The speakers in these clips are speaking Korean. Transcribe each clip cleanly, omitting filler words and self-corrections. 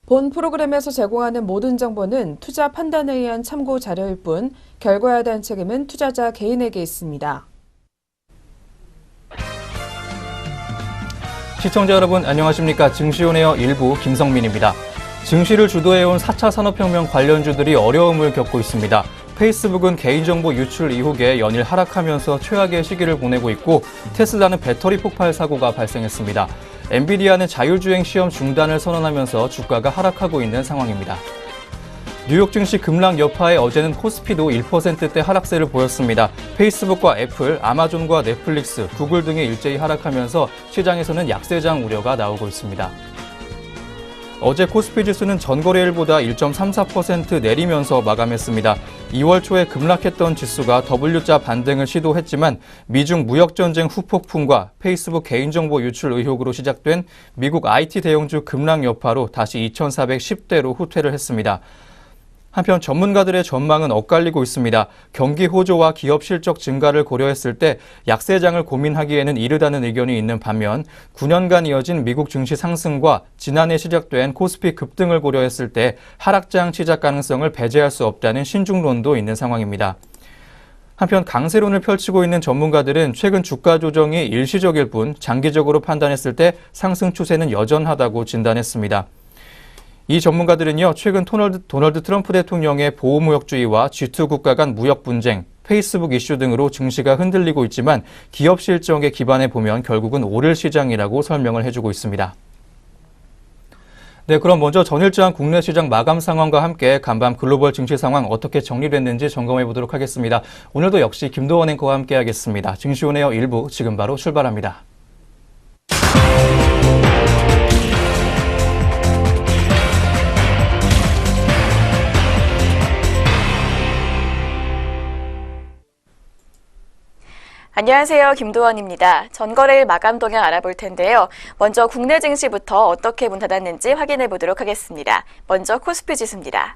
본 프로그램에서 제공하는 모든 정보는 투자 판단에 의한 참고 자료일 뿐 결과에 대한 책임은 투자자 개인에게 있습니다. 시청자 여러분 안녕하십니까. 증시온에어 1부 김성민입니다. 증시를 주도해온 4차 산업혁명 관련주들이 어려움을 겪고 있습니다. 페이스북은 개인정보 유출 이후에 연일 하락하면서 최악의 시기를 보내고 있고 테슬라는 배터리 폭발 사고가 발생했습니다. 엔비디아는 자율주행 시험 중단을 선언하면서 주가가 하락하고 있는 상황입니다. 뉴욕 증시 급락 여파에 어제는 코스피도 1%대 하락세를 보였습니다. 페이스북과 애플, 아마존과 넷플릭스, 구글 등이 일제히 하락하면서 시장에서는 약세장 우려가 나오고 있습니다. 어제 코스피 지수는 전거래일보다 1.34% 내리면서 마감했습니다. 2월 초에 급락했던 지수가 W자 반등을 시도했지만 미중 무역전쟁 후폭풍과 페이스북 개인정보 유출 의혹으로 시작된 미국 IT 대형주 급락 여파로 다시 2,410대로 후퇴를 했습니다. 한편 전문가들의 전망은 엇갈리고 있습니다. 경기 호조와 기업 실적 증가를 고려했을 때 약세장을 고민하기에는 이르다는 의견이 있는 반면 9년간 이어진 미국 증시 상승과 지난해 시작된 코스피 급등을 고려했을 때 하락장 시작 가능성을 배제할 수 없다는 신중론도 있는 상황입니다. 한편 강세론을 펼치고 있는 전문가들은 최근 주가 조정이 일시적일 뿐 장기적으로 판단했을 때 상승 추세는 여전하다고 진단했습니다. 이 전문가들은요, 최근 도널드 트럼프 대통령의 보호무역주의와 G2 국가 간 무역 분쟁, 페이스북 이슈 등으로 증시가 흔들리고 있지만 기업 실적에 기반해 보면 결국은 오를 시장이라고 설명을 해주고 있습니다. 네, 그럼 먼저 전일장 국내 시장 마감 상황과 함께 간밤 글로벌 증시 상황 어떻게 정리됐는지 점검해 보도록 하겠습니다. 오늘도 역시 김도원 앵커와 함께 하겠습니다. 증시온에어 1부 지금 바로 출발합니다. 안녕하세요. 김도원입니다. 전거래일 마감 동향 알아볼 텐데요. 먼저 국내 증시부터 어떻게 문 닫았는지 확인해 보도록 하겠습니다. 먼저 코스피 지수입니다.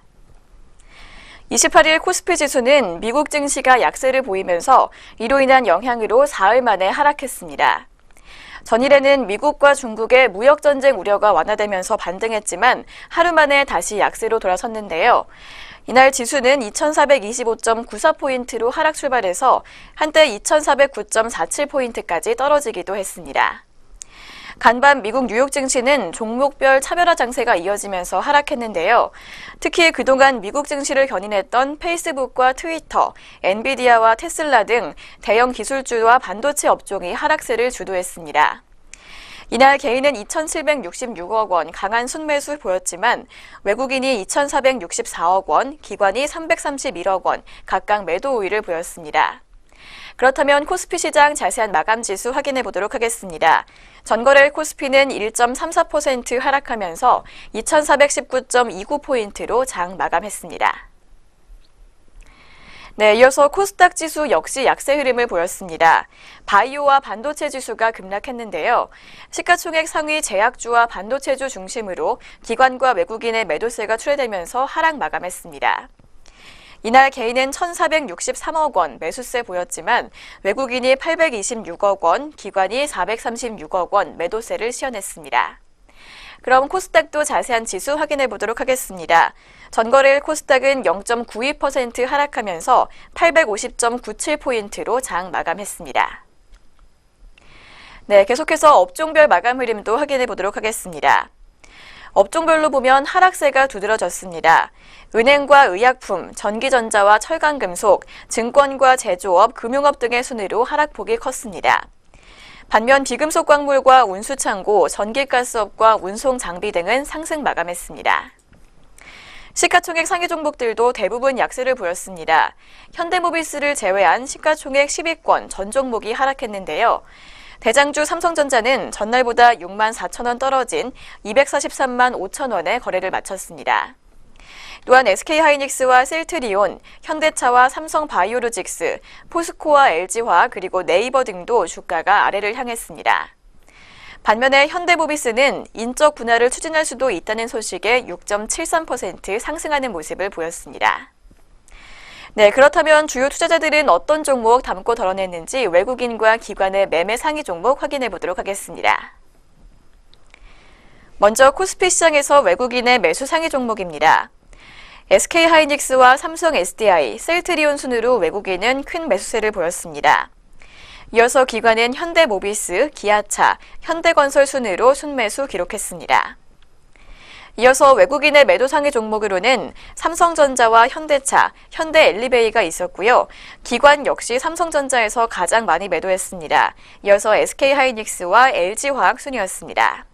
28일 코스피 지수는 미국 증시가 약세를 보이면서 이로 인한 영향으로 사흘 만에 하락했습니다. 전일에는 미국과 중국의 무역전쟁 우려가 완화되면서 반등했지만 하루 만에 다시 약세로 돌아섰는데요. 이날 지수는 2425.94포인트로 하락 출발해서 한때 2409.47포인트까지 떨어지기도 했습니다. 간밤 미국 뉴욕 증시는 종목별 차별화 장세가 이어지면서 하락했는데요. 특히 그동안 미국 증시를 견인했던 페이스북과 트위터, 엔비디아와 테슬라 등 대형 기술주와 반도체 업종이 하락세를 주도했습니다. 이날 개인은 2,766억 원 강한 순매수 보였지만 외국인이 2,464억 원, 기관이 331억 원 각각 매도 우위를 보였습니다. 그렇다면 코스피 시장 자세한 마감 지수 확인해 보도록 하겠습니다. 전거래일 코스피는 1.34% 하락하면서 2,419.29포인트로 장 마감했습니다. 네, 이어서 코스닥 지수 역시 약세 흐름을 보였습니다. 바이오와 반도체 지수가 급락했는데요. 시가총액 상위 제약주와 반도체주 중심으로 기관과 외국인의 매도세가 출회되면서 하락 마감했습니다. 이날 개인은 1,463억 원 매수세 보였지만 외국인이 826억 원, 기관이 436억 원 매도세를 시현했습니다. 그럼 코스닥도 자세한 지수 확인해 보도록 하겠습니다. 전거래일 코스닥은 0.92% 하락하면서 850.97포인트로 장 마감했습니다. 네, 계속해서 업종별 마감 흐름도 확인해 보도록 하겠습니다. 업종별로 보면 하락세가 두드러졌습니다. 은행과 의약품, 전기전자와 철강금속, 증권과 제조업, 금융업 등의 순으로 하락폭이 컸습니다. 반면 비금속 광물과 운수창고, 전기가스업과 운송장비 등은 상승 마감했습니다. 시가총액 상위 종목들도 대부분 약세를 보였습니다. 현대모비스를 제외한 시가총액 10위권 전 종목이 하락했는데요. 대장주 삼성전자는 전날보다 6만 4천 원 떨어진 243만 5천 원에 거래를 마쳤습니다. 또한 SK하이닉스와 셀트리온, 현대차와 삼성바이오로직스, 포스코와 LG화 그리고 네이버 등도 주가가 아래를 향했습니다. 반면에 현대모비스는 인적 분할을 추진할 수도 있다는 소식에 6.73% 상승하는 모습을 보였습니다. 네, 그렇다면 주요 투자자들은 어떤 종목 담고 덜어냈는지 외국인과 기관의 매매 상위 종목 확인해 보도록 하겠습니다. 먼저 코스피 시장에서 외국인의 매수 상위 종목입니다. SK하이닉스와 삼성 SDI, 셀트리온 순으로 외국인은 큰 매수세를 보였습니다. 이어서 기관은 현대모비스, 기아차, 현대건설 순으로 순매수 기록했습니다. 이어서 외국인의 매도 상위 종목으로는 삼성전자와 현대차, 현대엘리베이가 있었고요. 기관 역시 삼성전자에서 가장 많이 매도했습니다. 이어서 SK하이닉스와 LG화학 순이었습니다.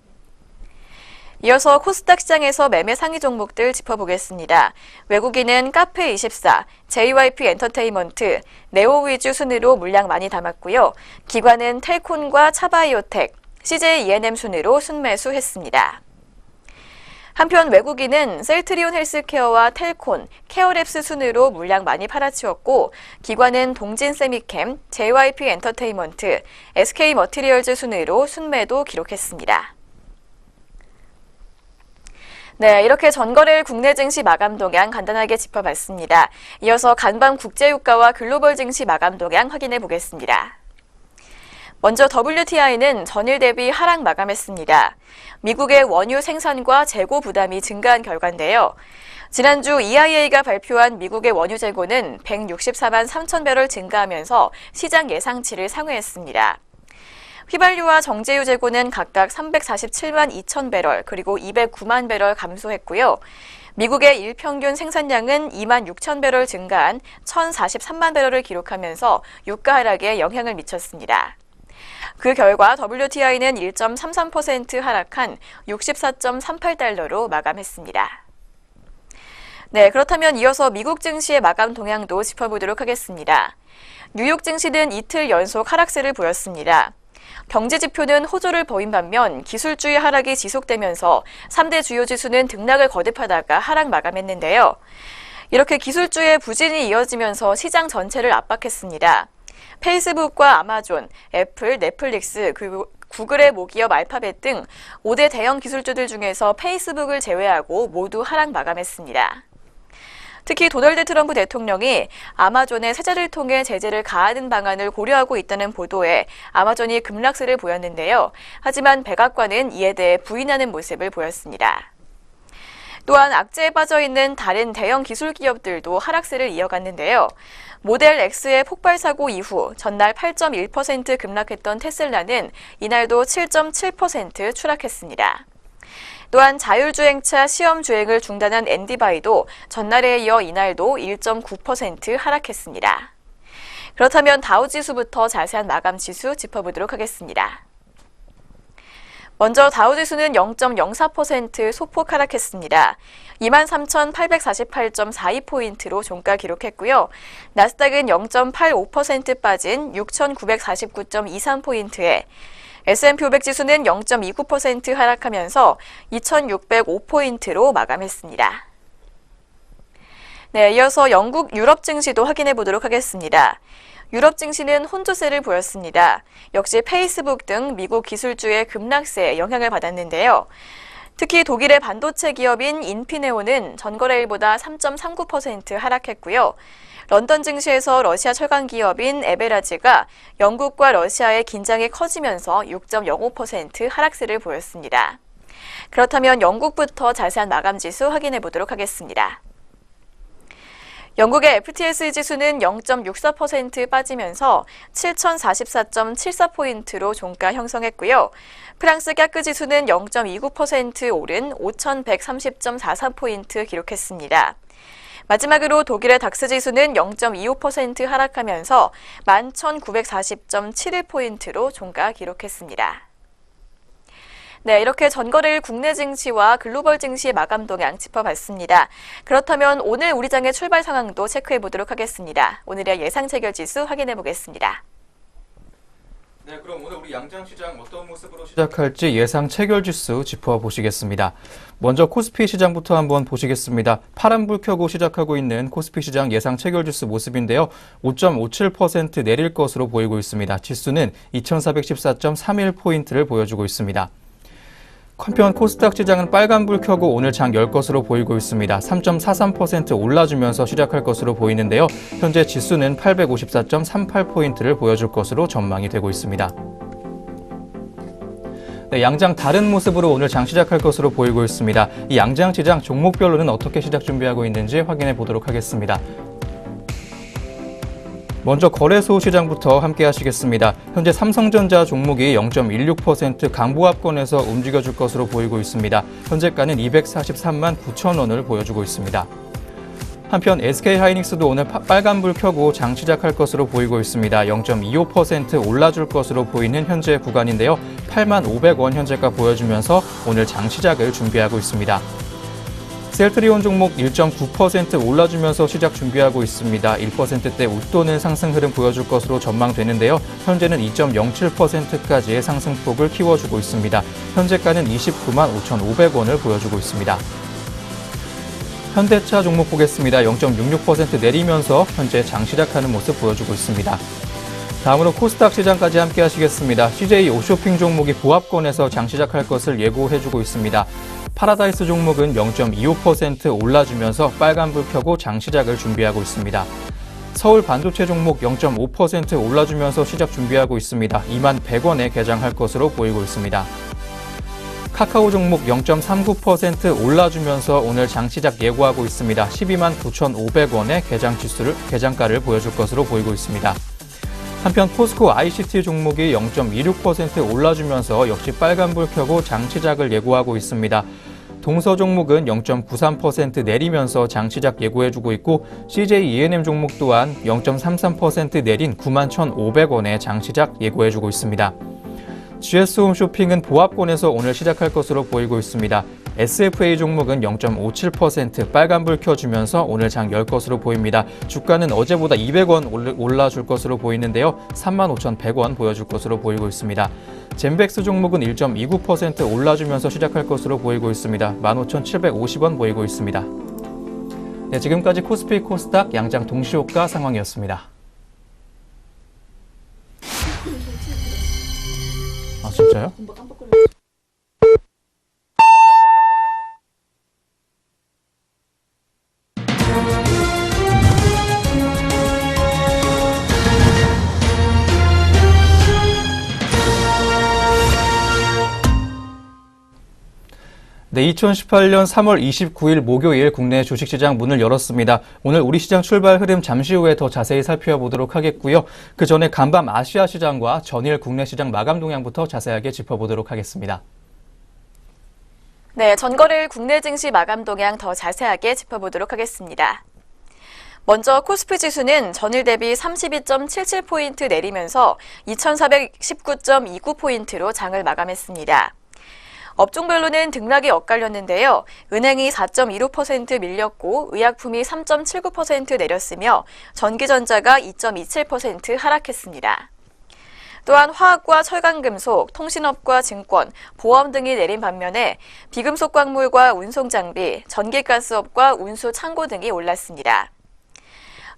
이어서 코스닥 시장에서 매매 상위 종목들 짚어보겠습니다. 외국인은 카페24, JYP 엔터테인먼트, 네오위주 순으로 물량 많이 담았고요. 기관은 텔콘과 차바이오텍, CJ E&M 순으로 순매수했습니다. 한편 외국인은 셀트리온 헬스케어와 텔콘, 케어랩스 순으로 물량 많이 팔아치웠고 기관은 동진세미캠, JYP 엔터테인먼트, SK머티리얼즈 순으로 순매도 기록했습니다. 네, 이렇게 전거래일 국내 증시 마감 동향 간단하게 짚어봤습니다. 이어서 간밤 국제유가와 글로벌 증시 마감 동향 확인해 보겠습니다. 먼저 WTI는 전일 대비 하락 마감했습니다. 미국의 원유 생산과 재고 부담이 증가한 결과인데요. 지난주 EIA가 발표한 미국의 원유 재고는 164만 3천 배럴 증가하면서 시장 예상치를 상회했습니다. 휘발유와 정제유 재고는 각각 347만 2천 배럴 그리고 209만 배럴 감소했고요. 미국의 일평균 생산량은 2만 6천 배럴 증가한 1,043만 배럴을 기록하면서 유가 하락에 영향을 미쳤습니다. 그 결과 WTI는 1.33% 하락한 64.38달러로 마감했습니다. 네, 그렇다면 이어서 미국 증시의 마감 동향도 짚어보도록 하겠습니다. 뉴욕 증시는 이틀 연속 하락세를 보였습니다. 경제 지표는 호조를 보인 반면 기술주의 하락이 지속되면서 3대 주요 지수는 등락을 거듭하다가 하락 마감했는데요. 이렇게 기술주의 부진이 이어지면서 시장 전체를 압박했습니다. 페이스북과 아마존, 애플, 넷플릭스, 그리고 구글의 모기업 알파벳 등 5대 대형 기술주들 중에서 페이스북을 제외하고 모두 하락 마감했습니다. 특히 도널드 트럼프 대통령이 아마존의 세자를 통해 제재를 가하는 방안을 고려하고 있다는 보도에 아마존이 급락세를 보였는데요. 하지만 백악관은 이에 대해 부인하는 모습을 보였습니다. 또한 악재에 빠져있는 다른 대형 기술 기업들도 하락세를 이어갔는데요. 모델 X의 폭발 사고 이후 전날 8.1% 급락했던 테슬라는 이날도 7.7% 추락했습니다. 또한 자율주행차 시험 주행을 중단한 앤디바이도 전날에 이어 이날도 1.9% 하락했습니다. 그렇다면 다우지수부터 자세한 마감 지수 짚어보도록 하겠습니다. 먼저 다우지수는 0.04% 소폭 하락했습니다. 23,848.42포인트로 종가 기록했고요. 나스닥은 0.85% 빠진 6,949.23포인트에 S&P 500 지수는 0.29% 하락하면서 2,605포인트로 마감했습니다. 네, 이어서 영국 유럽 증시도 확인해 보도록 하겠습니다. 유럽 증시는 혼조세를 보였습니다. 역시 페이스북 등 미국 기술주의 급락세에 영향을 받았는데요. 특히 독일의 반도체 기업인 인피네온은 전거래일보다 3.39% 하락했고요. 런던 증시에서 러시아 철강 기업인 에베라지가 영국과 러시아의 긴장이 커지면서 6.05% 하락세를 보였습니다. 그렇다면 영국부터 자세한 마감 지수 확인해 보도록 하겠습니다. 영국의 FTSE 지수는 0.64% 빠지면서 7,044.74포인트로 종가 형성했고요. 프랑스 까크 지수는 0.29% 오른 5,130.43포인트 기록했습니다. 마지막으로 독일의 닥스 지수는 0.25% 하락하면서 11,940.71포인트로 종가 기록했습니다. 네, 이렇게 전거래일 국내 증시와 글로벌 증시의 마감 동향 짚어봤습니다. 그렇다면 오늘 우리 장의 출발 상황도 체크해 보도록 하겠습니다. 오늘의 예상 체결 지수 확인해 보겠습니다. 네, 그럼 오늘 우리 양장시장 어떤 모습으로 시작할지 예상 체결 지수 짚어보시겠습니다. 먼저 코스피 시장부터 한번 보시겠습니다. 파란불 켜고 시작하고 있는 코스피 시장 예상 체결 지수 모습인데요. 5.57% 내릴 것으로 보이고 있습니다. 지수는 2414.31포인트를 보여주고 있습니다. 한편 코스닥 시장은 빨간불 켜고 오늘 장 열 것으로 보이고 있습니다. 3.43% 올라주면서 시작할 것으로 보이는데요. 현재 지수는 854.38포인트를 보여줄 것으로 전망이 되고 있습니다. 네, 양장 다른 모습으로 오늘 장 시작할 것으로 보이고 있습니다. 이 양장 시장 종목별로는 어떻게 시작 준비하고 있는지 확인해 보도록 하겠습니다. 먼저 거래소 시장부터 함께 하시겠습니다. 현재 삼성전자 종목이 0.16% 강보합권에서 움직여줄 것으로 보이고 있습니다. 현재가는 243만 9천 원을 보여주고 있습니다. 한편 SK하이닉스도 오늘 빨간불 켜고 장 시작할 것으로 보이고 있습니다. 0.25% 올라줄 것으로 보이는 현재 구간인데요. 8만 500원 현재가 보여주면서 오늘 장 시작을 준비하고 있습니다. 셀트리온 종목 1.9% 올라주면서 시작 준비하고 있습니다. 1%대 웃도는 상승 흐름 보여줄 것으로 전망되는데요. 현재는 2.07%까지의 상승폭을 키워주고 있습니다. 현재가는 29만 5,500원을 보여주고 있습니다. 현대차 종목 보겠습니다. 0.66% 내리면서 현재 장 시작하는 모습 보여주고 있습니다. 다음으로 코스닥 시장까지 함께 하시겠습니다. CJ 오쇼핑 종목이 보합권에서 장 시작할 것을 예고해주고 있습니다. 파라다이스 종목은 0.25% 올라주면서 빨간불 켜고 장 시작을 준비하고 있습니다. 서울 반도체 종목 0.5% 올라주면서 시작 준비하고 있습니다. 2만 100원에 개장할 것으로 보이고 있습니다. 카카오 종목 0.39% 올라주면서 오늘 장 시작 예고하고 있습니다. 12만 9,500원의 개장가를 보여줄 것으로 보이고 있습니다. 한편 포스코 ICT 종목이 0.26% 올라주면서 역시 빨간불 켜고 장 시작을 예고하고 있습니다. 동서 종목은 0.93% 내리면서 장 시작 예고해주고 있고 CJ ENM 종목 또한 0.33% 내린 9만 1,500원의 장 시작 예고해주고 있습니다. GS홈쇼핑은 보합권에서 오늘 시작할 것으로 보이고 있습니다. SFA 종목은 0.57% 빨간불 켜주면서 오늘 장 열 것으로 보입니다. 주가는 어제보다 200원 올라줄 것으로 보이는데요. 35,100원 보여줄 것으로 보이고 있습니다. 젠백스 종목은 1.29% 올라주면서 시작할 것으로 보이고 있습니다. 15,750원 보이고 있습니다. 네, 지금까지 코스피 코스닥 양장 동시호가 상황이었습니다. 아, 진짜요? 네, 2018년 3월 29일 목요일 국내 주식시장 문을 열었습니다. 오늘 우리 시장 출발 흐름 잠시 후에 더 자세히 살펴보도록 하겠고요. 그 전에 간밤 아시아 시장과 전일 국내 시장 마감 동향부터 자세하게 짚어보도록 하겠습니다. 네, 전거래일 국내 증시 마감 동향 더 자세하게 짚어보도록 하겠습니다. 먼저 코스피 지수는 전일 대비 32.77포인트 내리면서 2419.29포인트로 장을 마감했습니다. 업종별로는 등락이 엇갈렸는데요. 은행이 4.15% 밀렸고 의약품이 3.79% 내렸으며 전기전자가 2.27% 하락했습니다. 또한 화학과 철강금속, 통신업과 증권, 보험 등이 내린 반면에 비금속 광물과 운송장비, 전기가스업과 운수창고 등이 올랐습니다.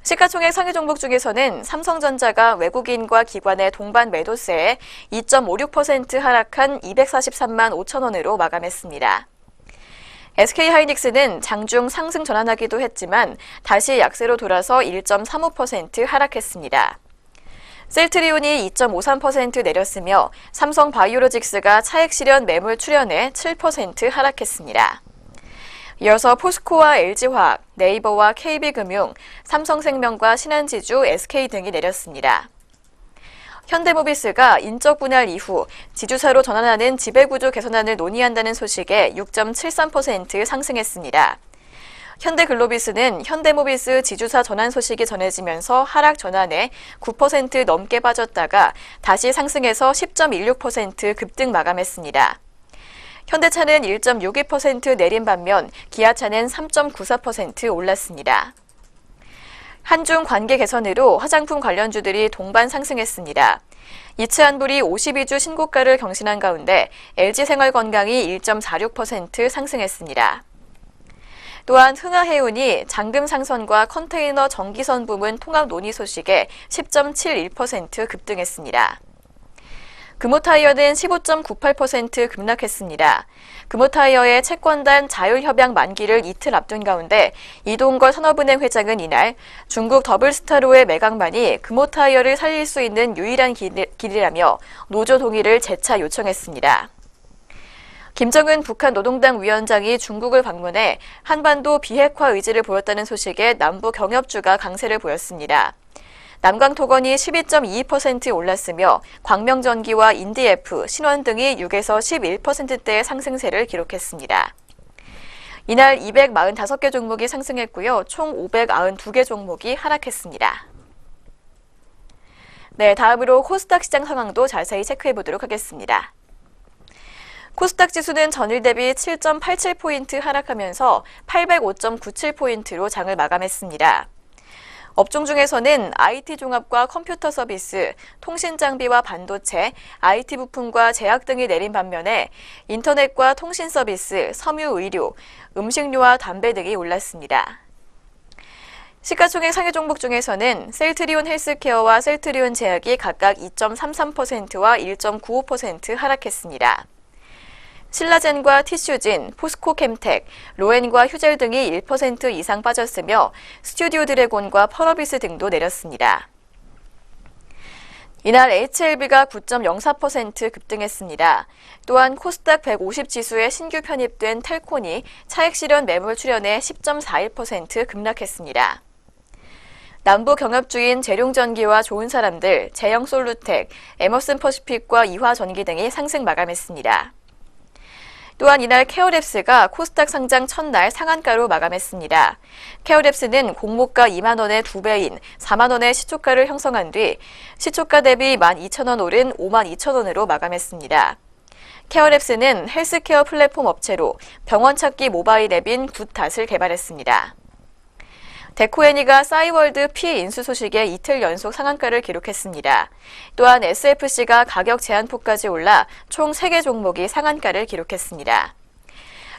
시가총액 상위 종목 중에서는 삼성전자가 외국인과 기관의 동반 매도세에 2.56% 하락한 243만 5천 원으로 마감했습니다. SK하이닉스는 장중 상승 전환하기도 했지만 다시 약세로 돌아서 1.35% 하락했습니다. 셀트리온이 2.53% 내렸으며 삼성바이오로직스가 차익 실현 매물 출현에 7% 하락했습니다. 이어서 포스코와 LG화학, 네이버와 KB금융, 삼성생명과 신한지주, SK 등이 내렸습니다. 현대모비스가 인적 분할 이후 지주사로 전환하는 지배구조 개선안을 논의한다는 소식에 6.73% 상승했습니다. 현대글로비스는 현대모비스 지주사 전환 소식이 전해지면서 하락 전환에 9% 넘게 빠졌다가 다시 상승해서 10.16% 급등 마감했습니다. 현대차는 1.62% 내린 반면 기아차는 3.94% 올랐습니다. 한중 관계 개선으로 화장품 관련주들이 동반 상승했습니다. 이츠한불이 52주 신고가를 경신한 가운데 LG생활건강이 1.46% 상승했습니다. 또한 흥하해운이 잔금 상선과 컨테이너 전기선 부문 통합 논의 소식에 10.71% 급등했습니다. 금호타이어는 15.98% 급락했습니다. 금호타이어의 채권단 자율협약 만기를 이틀 앞둔 가운데 이동걸 산업은행 회장은 이날 중국 더블스타로의 매각만이 금호타이어를 살릴 수 있는 유일한 길이라며 노조 동의를 재차 요청했습니다. 김정은 북한 노동당 위원장이 중국을 방문해 한반도 비핵화 의지를 보였다는 소식에 남부 경협주가 강세를 보였습니다. 남광토건이 12.22% 올랐으며 광명전기와 인디F, 신원 등이 6에서 11%대의 상승세를 기록했습니다. 이날 245개 종목이 상승했고요. 총 592개 종목이 하락했습니다. 네, 다음으로 코스닥 시장 상황도 자세히 체크해 보도록 하겠습니다. 코스닥 지수는 전일 대비 7.87포인트 하락하면서 805.97포인트로 장을 마감했습니다. 업종 중에서는 IT 종합과 컴퓨터 서비스, 통신 장비와 반도체, IT 부품과 제약 등이 내린 반면에 인터넷과 통신 서비스, 섬유 의료, 음식료와 담배 등이 올랐습니다. 시가총액 상위 종목 중에서는 셀트리온 헬스케어와 셀트리온 제약이 각각 2.33%와 1.95% 하락했습니다. 신라젠과 티슈진, 포스코캠텍, 로엔과 휴젤 등이 1% 이상 빠졌으며 스튜디오 드래곤과 펄어비스 등도 내렸습니다. 이날 HLB가 9.04% 급등했습니다. 또한 코스닥 150 지수에 신규 편입된 텔콘이 차익 실현 매물 출현해 10.41% 급락했습니다. 남부 경협주인 재룡전기와 좋은 사람들, 제영솔루텍, 에머슨 퍼시픽과 이화전기 등이 상승 마감했습니다. 또한 이날 케어랩스가 코스닥 상장 첫날 상한가로 마감했습니다. 케어랩스는 공모가 2만 원의 2배인 4만 원의 시초가를 형성한 뒤 시초가 대비 12,000원 오른 52,000원으로 마감했습니다. 케어랩스는 헬스케어 플랫폼 업체로 병원 찾기 모바일 앱인 굿닷을 개발했습니다. 데코애니가 싸이월드 피해 인수 소식에 이틀 연속 상한가를 기록했습니다. 또한 SFC가 가격 제한폭까지 올라 총 3개 종목이 상한가를 기록했습니다.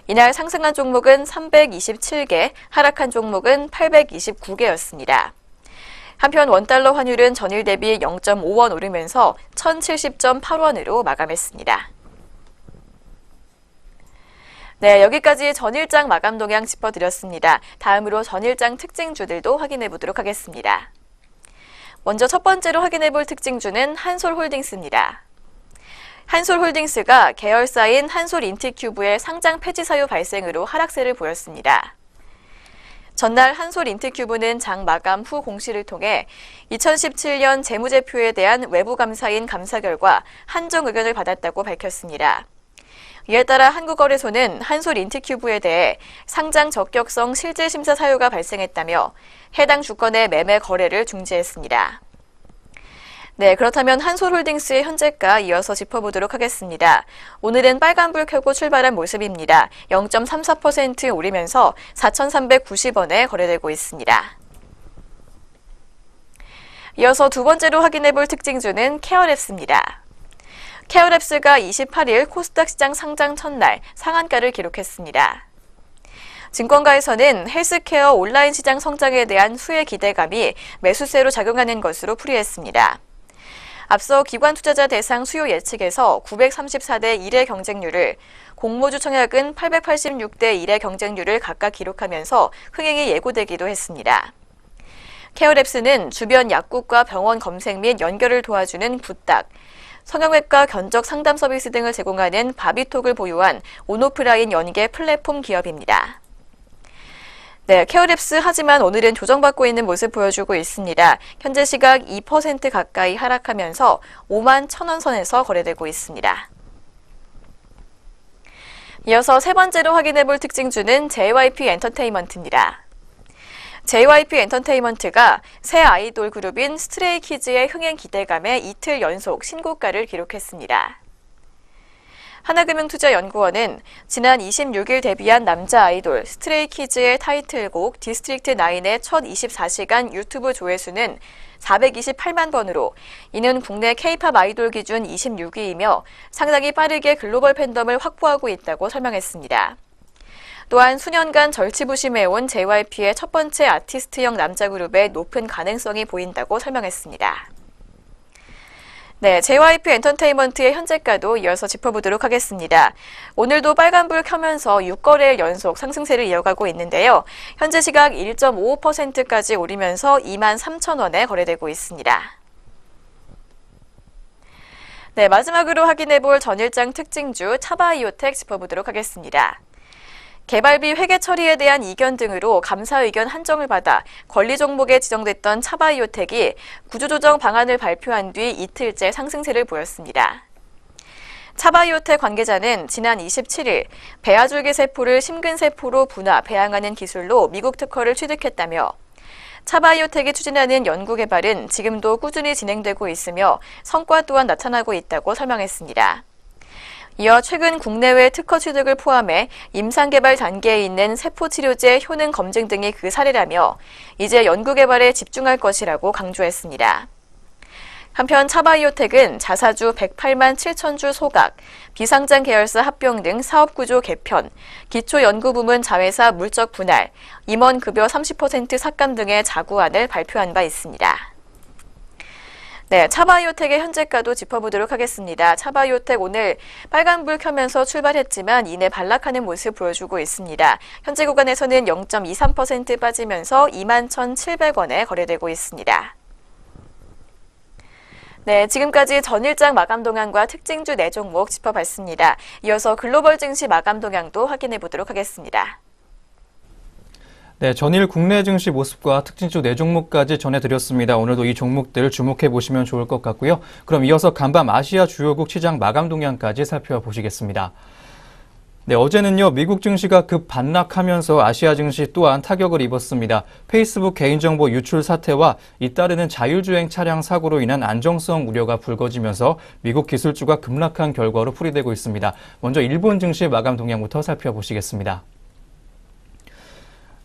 이날 상승한 종목은 327개, 하락한 종목은 829개였습니다. 한편 원달러 환율은 전일 대비 0.5원 오르면서 1070.8원으로 마감했습니다. 네, 여기까지 전일장 마감 동향 짚어드렸습니다. 다음으로 전일장 특징주들도 확인해 보도록 하겠습니다. 먼저 첫 번째로 확인해 볼 특징주는 한솔홀딩스입니다. 한솔홀딩스가 계열사인 한솔인티큐브의 상장 폐지 사유 발생으로 하락세를 보였습니다. 전날 한솔인티큐브는 장 마감 후 공시를 통해 2017년 재무제표에 대한 외부 감사인 감사 결과 한정 의견을 받았다고 밝혔습니다. 이에 따라 한국거래소는 한솔인티큐브에 대해 상장 적격성 실질심사 사유가 발생했다며 해당 주권의 매매 거래를 중지했습니다. 네, 그렇다면 한솔홀딩스의 현재가 이어서 짚어보도록 하겠습니다. 오늘은 빨간불 켜고 출발한 모습입니다. 0.34% 오르면서 4,390원에 거래되고 있습니다. 이어서 두 번째로 확인해볼 특징주는 케어랩스입니다. 케어랩스가 28일 코스닥 시장 상장 첫날 상한가를 기록했습니다. 증권가에서는 헬스케어 온라인 시장 성장에 대한 수혜 기대감이 매수세로 작용하는 것으로 풀이했습니다. 앞서 기관 투자자 대상 수요 예측에서 934대 1의 경쟁률을, 공모주 청약은 886대 1의 경쟁률을 각각 기록하면서 흥행이 예고되기도 했습니다. 케어랩스는 주변 약국과 병원 검색 및 연결을 도와주는 굿닥, 성형외과 견적 상담 서비스 등을 제공하는 바비톡을 보유한 온오프라인 연계 플랫폼 기업입니다. 네, 케어랩스 하지만 오늘은 조정받고 있는 모습 보여주고 있습니다. 현재 시각 2% 가까이 하락하면서 5만 1,000원 선에서 거래되고 있습니다. 이어서 세 번째로 확인해볼 특징주는 JYP 엔터테인먼트입니다. JYP 엔터테인먼트가 새 아이돌 그룹인 스트레이키즈의 흥행 기대감에 이틀 연속 신고가를 기록했습니다. 하나금융투자연구원은 지난 26일 데뷔한 남자 아이돌 스트레이키즈의 타이틀곡 디스트릭트 9의 첫 24시간 유튜브 조회수는 428만 번으로 이는 국내 K-팝 아이돌 기준 26위이며 상당히 빠르게 글로벌 팬덤을 확보하고 있다고 설명했습니다. 또한 수년간 절치부심해온 JYP의 첫 번째 아티스트형 남자 그룹의 높은 가능성이 보인다고 설명했습니다. 네, JYP 엔터테인먼트의 현재가도 이어서 짚어보도록 하겠습니다. 오늘도 빨간불 켜면서 6거래일 연속 상승세를 이어가고 있는데요. 현재 시각 1.55%까지 오르면서 23,000원에 거래되고 있습니다. 네, 마지막으로 확인해볼 전일장 특징주 차바이오텍 짚어보도록 하겠습니다. 개발비 회계 처리에 대한 이견 등으로 감사 의견 한정을 받아 권리 종목에 지정됐던 차바이오텍이 구조조정 방안을 발표한 뒤 이틀째 상승세를 보였습니다. 차바이오텍 관계자는 지난 27일 배아줄기 세포를 심근세포로 분화, 배양하는 기술로 미국 특허를 취득했다며 차바이오텍이 추진하는 연구개발은 지금도 꾸준히 진행되고 있으며 성과 또한 나타나고 있다고 설명했습니다. 이어 최근 국내외 특허 취득을 포함해 임상개발 단계에 있는 세포치료제 효능 검증 등이 그 사례라며 이제 연구개발에 집중할 것이라고 강조했습니다. 한편 차바이오텍은 자사주 108만 7천 주 소각, 비상장 계열사 합병 등 사업구조 개편, 기초연구부문 자회사 물적 분할, 임원급여 30% 삭감 등의 자구안을 발표한 바 있습니다. 네, 차바이오텍의 현재가도 짚어보도록 하겠습니다. 차바이오텍 오늘 빨간불 켜면서 출발했지만 이내 반락하는 모습 보여주고 있습니다. 현재 구간에서는 0.23% 빠지면서 21,700원에 거래되고 있습니다. 네, 지금까지 전일장 마감 동향과 특징주 4종목 짚어봤습니다. 이어서 글로벌 증시 마감 동향도 확인해 보도록 하겠습니다. 네, 전일 국내 증시 모습과 특징주 4종목까지 전해드렸습니다. 오늘도 이 종목들 주목해 보시면 좋을 것 같고요. 그럼 이어서 간밤 아시아 주요국 시장 마감 동향까지 살펴보시겠습니다. 네, 어제는요, 미국 증시가 급 반락하면서 아시아 증시 또한 타격을 입었습니다. 페이스북 개인정보 유출 사태와 잇따르는 자율주행 차량 사고로 인한 안정성 우려가 불거지면서 미국 기술주가 급락한 결과로 풀이되고 있습니다. 먼저 일본 증시 마감 동향부터 살펴보시겠습니다.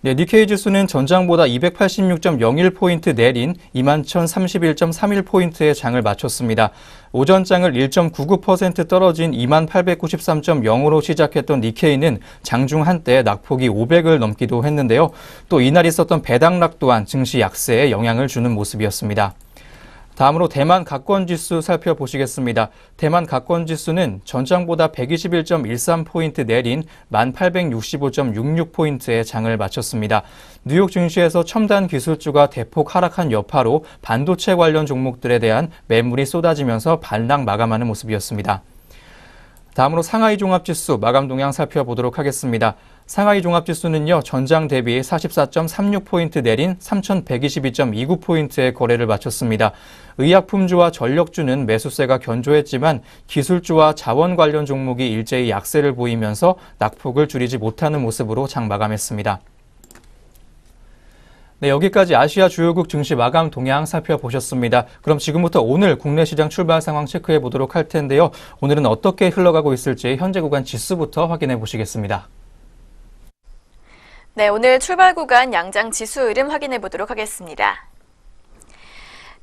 네, 니케이 지수는 전장보다 286.01포인트 내린 21,031.31포인트의 장을 마쳤습니다. 오전장을 1.99% 떨어진 2893.0으로 시작했던 니케이는 장중 한때 낙폭이 500을 넘기도 했는데요. 또 이날 있었던 배당락 또한 증시 약세에 영향을 주는 모습이었습니다. 다음으로 대만 각권지수 살펴보시겠습니다. 대만 각권지수는 전장보다 121.13포인트 내린 1865.66포인트의 장을 마쳤습니다. 뉴욕 증시에서 첨단 기술주가 대폭 하락한 여파로 반도체 관련 종목들에 대한 매물이 쏟아지면서 반락 마감하는 모습이었습니다. 다음으로 상하이 종합지수 마감 동향 살펴보도록 하겠습니다. 상하이 종합지수는요, 전장 대비 44.36포인트 내린 3,122.29포인트의 거래를 마쳤습니다. 의약품주와 전력주는 매수세가 견조했지만 기술주와 자원 관련 종목이 일제히 약세를 보이면서 낙폭을 줄이지 못하는 모습으로 장 마감했습니다. 네, 여기까지 아시아 주요국 증시 마감 동향 살펴보셨습니다. 그럼 지금부터 오늘 국내 시장 출발 상황 체크해 보도록 할 텐데요. 오늘은 어떻게 흘러가고 있을지 현재 구간 지수부터 확인해 보시겠습니다. 네, 오늘 출발 구간 양장 지수 흐름 확인해 보도록 하겠습니다.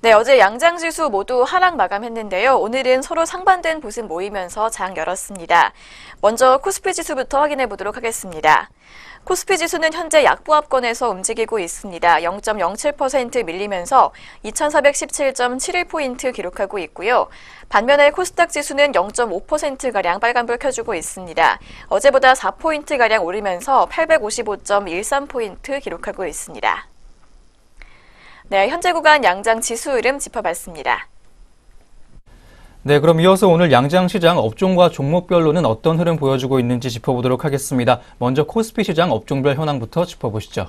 네, 어제 양장 지수 모두 하락 마감했는데요. 오늘은 서로 상반된 모습 모이면서 장 열었습니다. 먼저 코스피 지수부터 확인해 보도록 하겠습니다. 코스피 지수는 현재 약보합권에서 움직이고 있습니다. 0.07% 밀리면서 2417.71포인트 기록하고 있고요. 반면에 코스닥 지수는 0.5%가량 빨간불 켜주고 있습니다. 어제보다 4포인트가량 오르면서 855.13포인트 기록하고 있습니다. 네, 현재 구간 양장 지수 흐름 짚어봤습니다. 네, 그럼 이어서 오늘 양장시장 업종과 종목별로는 어떤 흐름 보여주고 있는지 짚어보도록 하겠습니다. 먼저 코스피 시장 업종별 현황부터 짚어보시죠.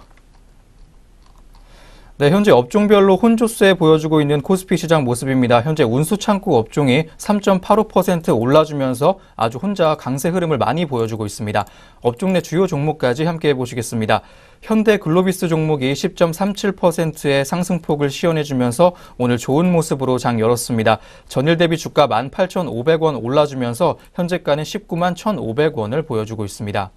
네, 현재 업종별로 혼조세 보여주고 있는 코스피 시장 모습입니다. 현재 운수창고 업종이 3.85% 올라주면서 아주 혼자 강세 흐름을 많이 보여주고 있습니다. 업종 내 주요 종목까지 함께 해보시겠습니다. 현대 글로비스 종목이 10.37%의 상승폭을 시연해주면서 오늘 좋은 모습으로 장 열었습니다. 전일 대비 주가 18,500원 올라주면서 현재가는 191,000 1,500원을 보여주고 있습니다.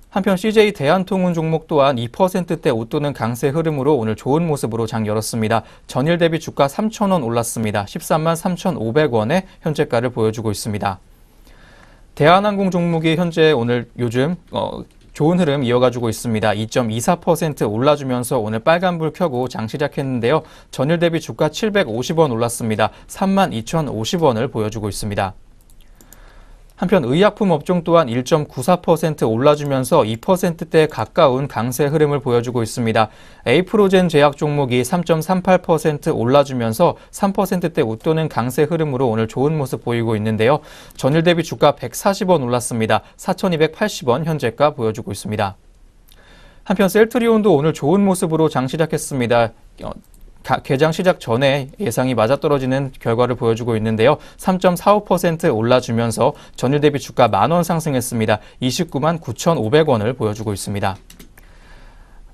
한편 CJ 대한통운 종목 또한 2%대 웃도는 강세 흐름으로 오늘 좋은 모습으로 장 열었습니다. 전일 대비 주가 3,000원 올랐습니다. 133,500원의 현재가를 보여주고 있습니다. 대한항공 종목이 현재 오늘 요즘 좋은 흐름 이어가지고 있습니다. 2.24% 올라주면서 오늘 빨간불 켜고 장 시작했는데요. 전일 대비 주가 750원 올랐습니다. 32,050원을 보여주고 있습니다. 한편 의약품 업종 또한 1.94% 올라주면서 2%대에 가까운 강세 흐름을 보여주고 있습니다. 에이프로젠 제약 종목이 3.38% 올라주면서 3%대 웃도는 강세 흐름으로 오늘 좋은 모습 보이고 있는데요. 전일 대비 주가 140원 올랐습니다. 4,280원 현재가 보여주고 있습니다. 한편 셀트리온도 오늘 좋은 모습으로 장 시작했습니다. 개장 시작 전에 예상이 맞아떨어지는 결과를 보여주고 있는데요. 3.45% 올라주면서 전일 대비 주가 만원 상승했습니다. 29만 9,500원을 보여주고 있습니다.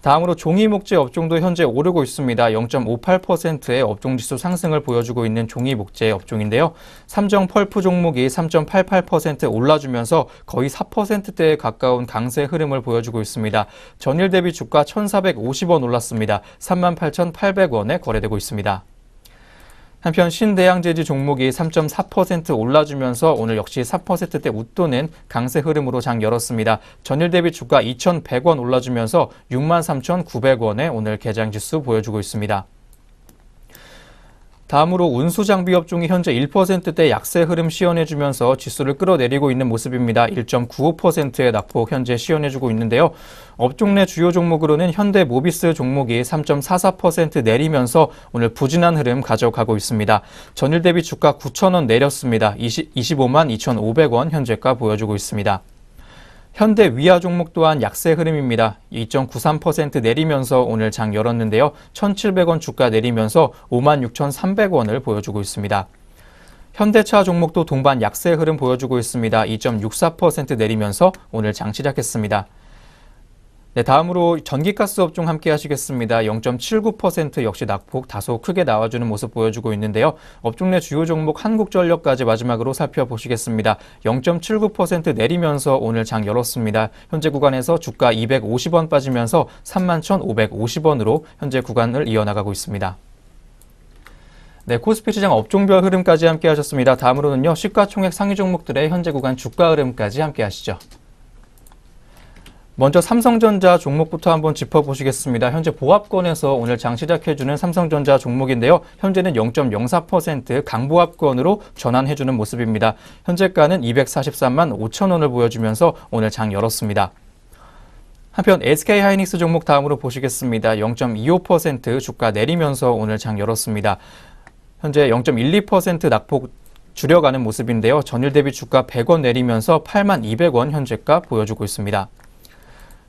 다음으로 종이 목재 업종도 현재 오르고 있습니다. 0.58%의 업종지수 상승을 보여주고 있는 종이 목재 업종인데요. 삼정 펄프 종목이 3.88% 올라주면서 거의 4%대에 가까운 강세 흐름을 보여주고 있습니다. 전일 대비 주가 1,450원 올랐습니다. 38,800원에 거래되고 있습니다. 한편 신대양재지 종목이 3.4% 올라주면서 오늘 역시 4%대 웃도는 강세 흐름으로 장 열었습니다. 전일 대비 주가 2,100원 올라주면서 63,900원에 오늘 개장지수 보여주고 있습니다. 다음으로 운수장비 업종이 현재 1%대 약세 흐름 시연해주면서 지수를 끌어내리고 있는 모습입니다. 1.95%의 낙폭 현재 시연해주고 있는데요. 업종 내 주요 종목으로는 현대모비스 종목이 3.44% 내리면서 오늘 부진한 흐름 가져가고 있습니다. 전일 대비 주가 9,000원 내렸습니다. 25만 2,500원 현재가 보여주고 있습니다. 현대 위아 종목 또한 약세 흐름입니다. 2.93% 내리면서 오늘 장 열었는데요. 1,700원 주가 내리면서 56,300원을 보여주고 있습니다. 현대차 종목도 동반 약세 흐름 보여주고 있습니다. 2.64% 내리면서 오늘 장 시작했습니다. 네, 다음으로 전기가스 업종 함께 하시겠습니다. 0.79% 역시 낙폭 다소 크게 나와주는 모습 보여주고 있는데요. 업종 내 주요 종목 한국전력까지 마지막으로 살펴보시겠습니다. 0.79% 내리면서 오늘 장 열었습니다. 현재 구간에서 주가 250원 빠지면서 31,550원으로 현재 구간을 이어나가고 있습니다. 네, 코스피 시장 업종별 흐름까지 함께 하셨습니다. 다음으로는요, 시가총액 상위 종목들의 현재 구간 주가 흐름까지 함께 하시죠. 먼저 삼성전자 종목부터 한번 짚어보시겠습니다. 현재 보합권에서 오늘 장 시작해주는 삼성전자 종목인데요. 현재는 0.04% 강보합권으로 전환해주는 모습입니다. 현재가는 243만 5천 원을 보여주면서 오늘 장 열었습니다. 한편 SK하이닉스 종목 다음으로 보시겠습니다. 0.25% 주가 내리면서 오늘 장 열었습니다. 현재 0.12% 낙폭 줄여가는 모습인데요. 전일 대비 주가 100원 내리면서 8만 200원 현재가 보여주고 있습니다.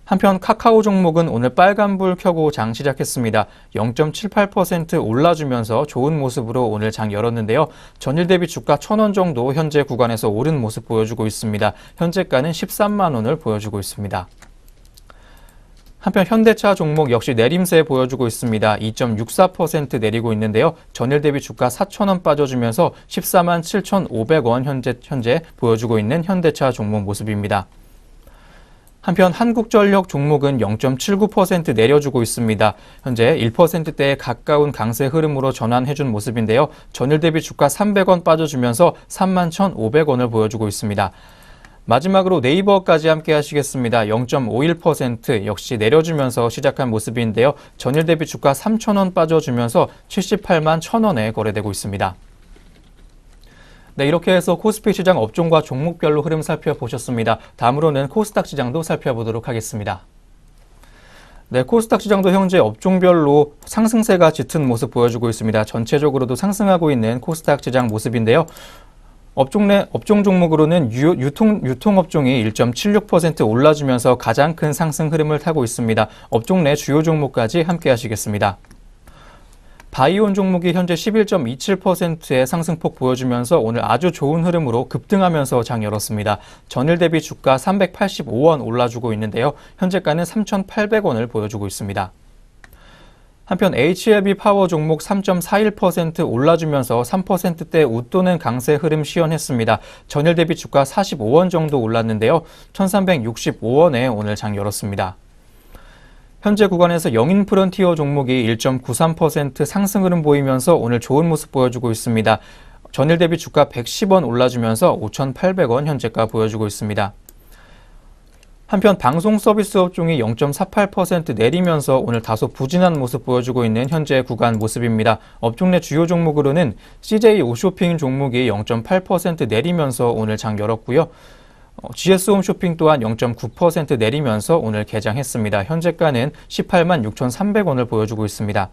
한편 카카오 종목은 오늘 빨간불 켜고 장 시작했습니다. 0.78% 올라주면서 좋은 모습으로 오늘 장 열었는데요. 전일 대비 주가 1,000원 정도 현재 구간에서 오른 모습 보여주고 있습니다. 현재가는 13만 원을 보여주고 있습니다. 한편 현대차 종목 역시 내림세 보여주고 있습니다. 2.64% 내리고 있는데요. 전일 대비 주가 4,000원 빠져주면서 14만 7,500원 현재 보여주고 있는 현대차 종목 모습입니다. 한편 한국전력 종목은 0.79% 내려주고 있습니다. 현재 1%대에 가까운 강세 흐름으로 전환해준 모습인데요. 전일 대비 주가 300원 빠져주면서 31,500원을 보여주고 있습니다. 마지막으로 네이버까지 함께 하시겠습니다. 0.51% 역시 내려주면서 시작한 모습인데요. 전일 대비 주가 3,000원 빠져주면서 78만 1,000원에 거래되고 있습니다. 네, 이렇게 해서 코스피 시장 업종과 종목별로 흐름 살펴보셨습니다. 다음으로는 코스닥 시장도 살펴보도록 하겠습니다. 네, 코스닥 시장도 현재 업종별로 상승세가 짙은 모습 보여주고 있습니다. 전체적으로도 상승하고 있는 코스닥 시장 모습인데요. 업종 종목으로는 유통업종이 1.76% 올라주면서 가장 큰 상승 흐름을 타고 있습니다. 업종 내 주요 종목까지 함께 하시겠습니다. 바이온 종목이 현재 11.27%의 상승폭 보여주면서 오늘 아주 좋은 흐름으로 급등하면서 장 열었습니다. 전일 대비 주가 385원 올라주고 있는데요. 현재가는 3,800원을 보여주고 있습니다. 한편 HLB 파워 종목 3.41% 올라주면서 3%대 웃도는 강세 흐름 시연했습니다. 전일 대비 주가 45원 정도 올랐는데요. 1,365원에 오늘 장 열었습니다. 현재 구간에서 영인 프론티어 종목이 1.93% 상승 흐름 보이면서 오늘 좋은 모습 보여주고 있습니다. 전일 대비 주가 110원 올라주면서 5,800원 현재가 보여주고 있습니다. 한편 방송 서비스 업종이 0.48% 내리면서 오늘 다소 부진한 모습 보여주고 있는 현재 구간 모습입니다. 업종 내 주요 종목으로는 CJ 오쇼핑 종목이 0.8% 내리면서 오늘 장 열었고요. GS 홈쇼핑 또한 0.9% 내리면서 오늘 개장했습니다. 현재가는 18만 6,300원을 보여주고 있습니다.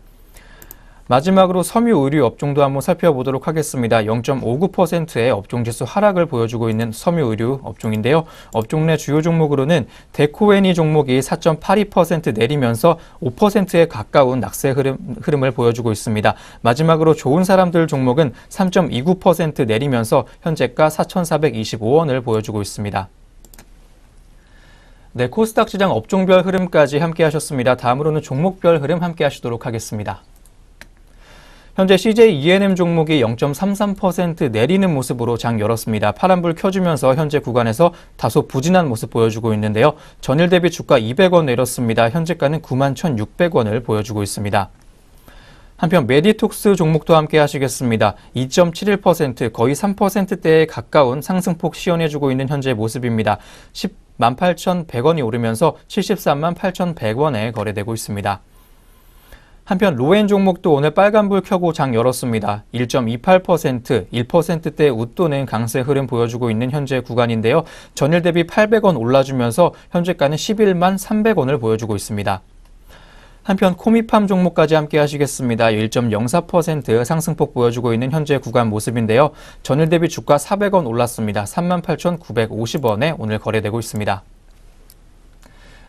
마지막으로 섬유의류 업종도 한번 살펴보도록 하겠습니다. 0.59%의 업종지수 하락을 보여주고 있는 섬유의류 업종인데요. 업종 내 주요 종목으로는 데코애니 종목이 4.82% 내리면서 5%에 가까운 낙세 흐름을 보여주고 있습니다. 마지막으로 좋은 사람들 종목은 3.29% 내리면서 현재가 4,425원을 보여주고 있습니다. 네, 코스닥 시장 업종별 흐름까지 함께 하셨습니다. 다음으로는 종목별 흐름 함께 하시도록 하겠습니다. 현재 CJ E&M 종목이 0.33% 내리는 모습으로 장 열었습니다. 파란불 켜주면서 현재 구간에서 다소 부진한 모습 보여주고 있는데요. 전일 대비 주가 200원 내렸습니다. 현재가는 91,600원을 보여주고 있습니다. 한편 메디톡스 종목도 함께 하시겠습니다. 2.71% 거의 3%대에 가까운 상승폭 시연해주고 있는 현재 모습입니다. 108,100원이 오르면서 73만 8,100원에 거래되고 있습니다. 한편 로엔 종목도 오늘 빨간불 켜고 장 열었습니다. 1.28%, 1%대 웃도는 강세 흐름 보여주고 있는 현재 구간인데요. 전일 대비 800원 올라주면서 현재가는 11만 300원을 보여주고 있습니다. 한편 코미팜 종목까지 함께 하시겠습니다. 1.04% 상승폭 보여주고 있는 현재 구간 모습인데요. 전일 대비 주가 400원 올랐습니다. 38,950원에 오늘 거래되고 있습니다.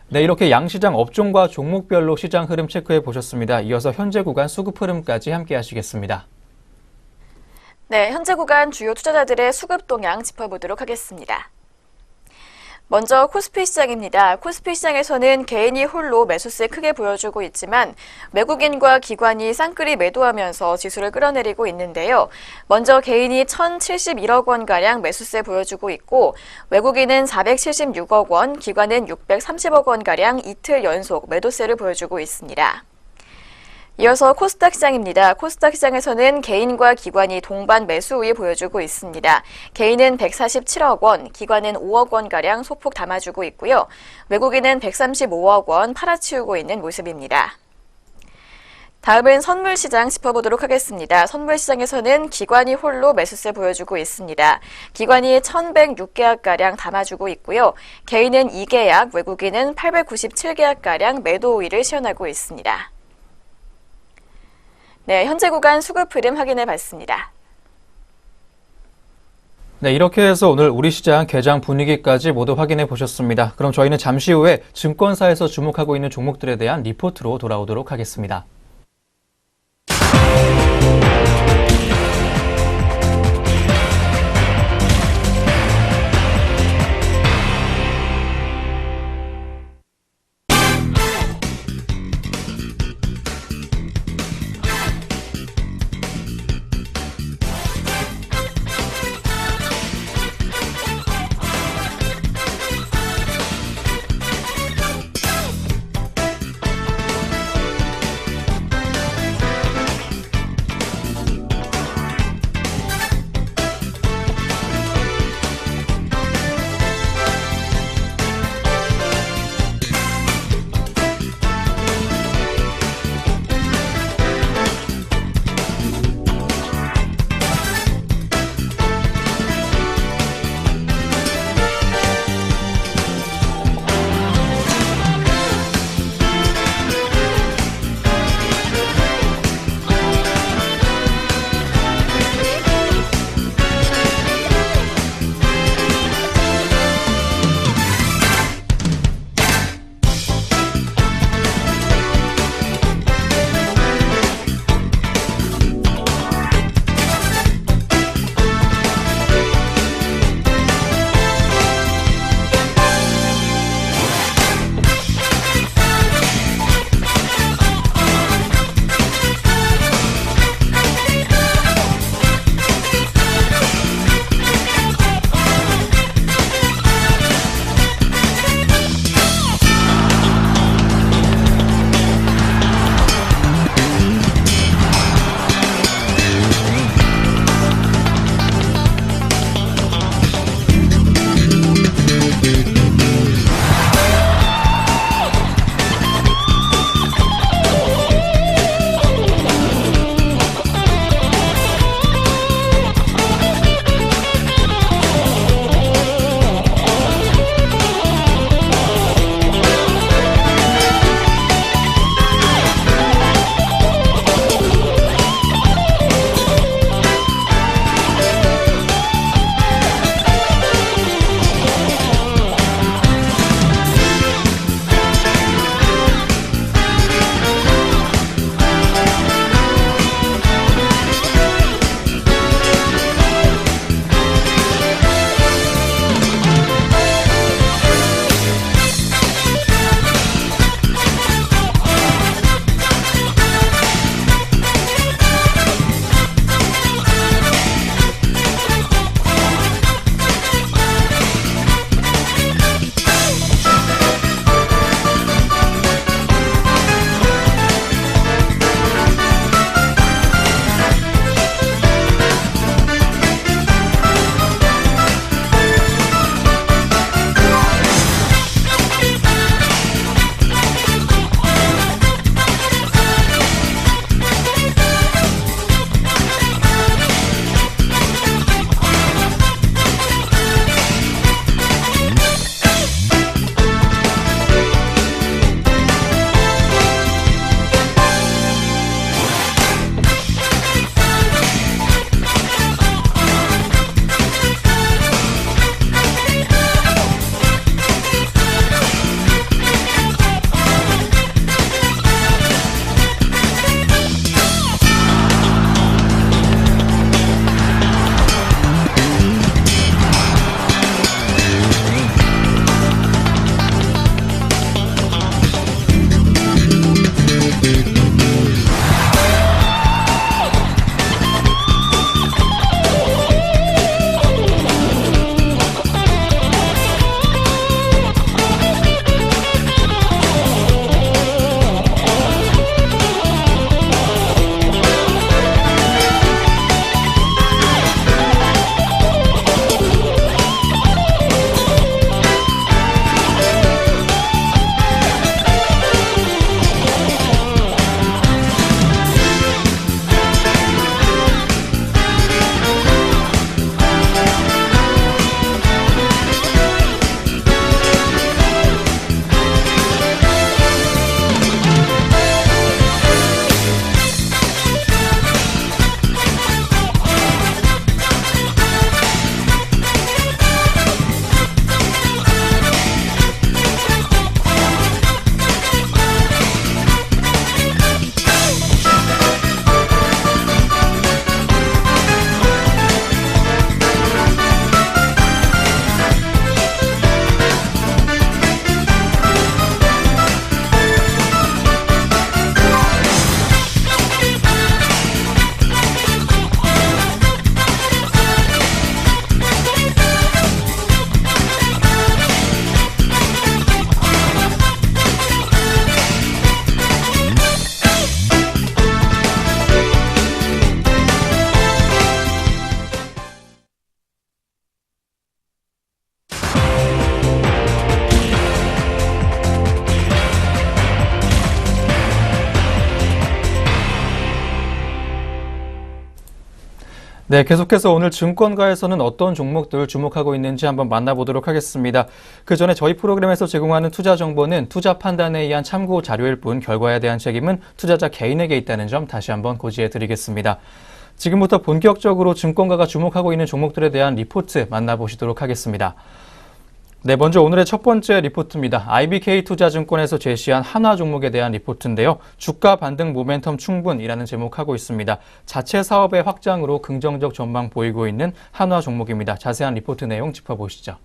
네, 이렇게 양시장 업종과 종목별로 시장 흐름 체크해 보셨습니다. 이어서 현재 구간 수급 흐름까지 함께 하시겠습니다. 네, 현재 구간 주요 투자자들의 수급 동향 짚어보도록 하겠습니다. 먼저 코스피 시장입니다. 코스피 시장에서는 개인이 홀로 매수세 크게 보여주고 있지만 외국인과 기관이 쌍끌이 매도하면서 지수를 끌어내리고 있는데요. 먼저 개인이 1,071억 원가량 매수세 보여주고 있고 외국인은 476억 원, 기관은 630억 원가량 이틀 연속 매도세를 보여주고 있습니다. 이어서 코스닥 시장입니다. 코스닥 시장에서는 개인과 기관이 동반 매수 우위 보여주고 있습니다. 개인은 147억 원, 기관은 5억 원가량 소폭 담아주고 있고요. 외국인은 135억 원 팔아치우고 있는 모습입니다. 다음은 선물시장 짚어보도록 하겠습니다. 선물시장에서는 기관이 홀로 매수세 보여주고 있습니다. 기관이 1,106계약가량 담아주고 있고요. 개인은 2계약, 외국인은 897계약가량 매도 우위를 시연하고 있습니다. 네, 현재 구간 수급 흐름 확인해 봤습니다. 네, 이렇게 해서 오늘 우리 시장 개장 분위기까지 모두 확인해 보셨습니다. 그럼 저희는 잠시 후에 증권사에서 주목하고 있는 종목들에 대한 리포트로 돌아오도록 하겠습니다. 네, 계속해서 오늘 증권가에서는 어떤 종목들 주목하고 있는지 한번 만나보도록 하겠습니다. 그 전에 저희 프로그램에서 제공하는 투자 정보는 투자 판단에 의한 참고 자료일 뿐 결과에 대한 책임은 투자자 개인에게 있다는 점 다시 한번 고지해 드리겠습니다. 지금부터 본격적으로 증권가가 주목하고 있는 종목들에 대한 리포트 만나보시도록 하겠습니다. 네, 먼저 오늘의 첫 번째 리포트입니다. IBK투자증권에서 제시한 한화 종목에 대한 리포트인데요. 주가 반등 모멘텀 충분이라는 제목하고 있습니다. 자체 사업의 확장으로 긍정적 전망 보이고 있는 한화 종목입니다. 자세한 리포트 내용 짚어보시죠.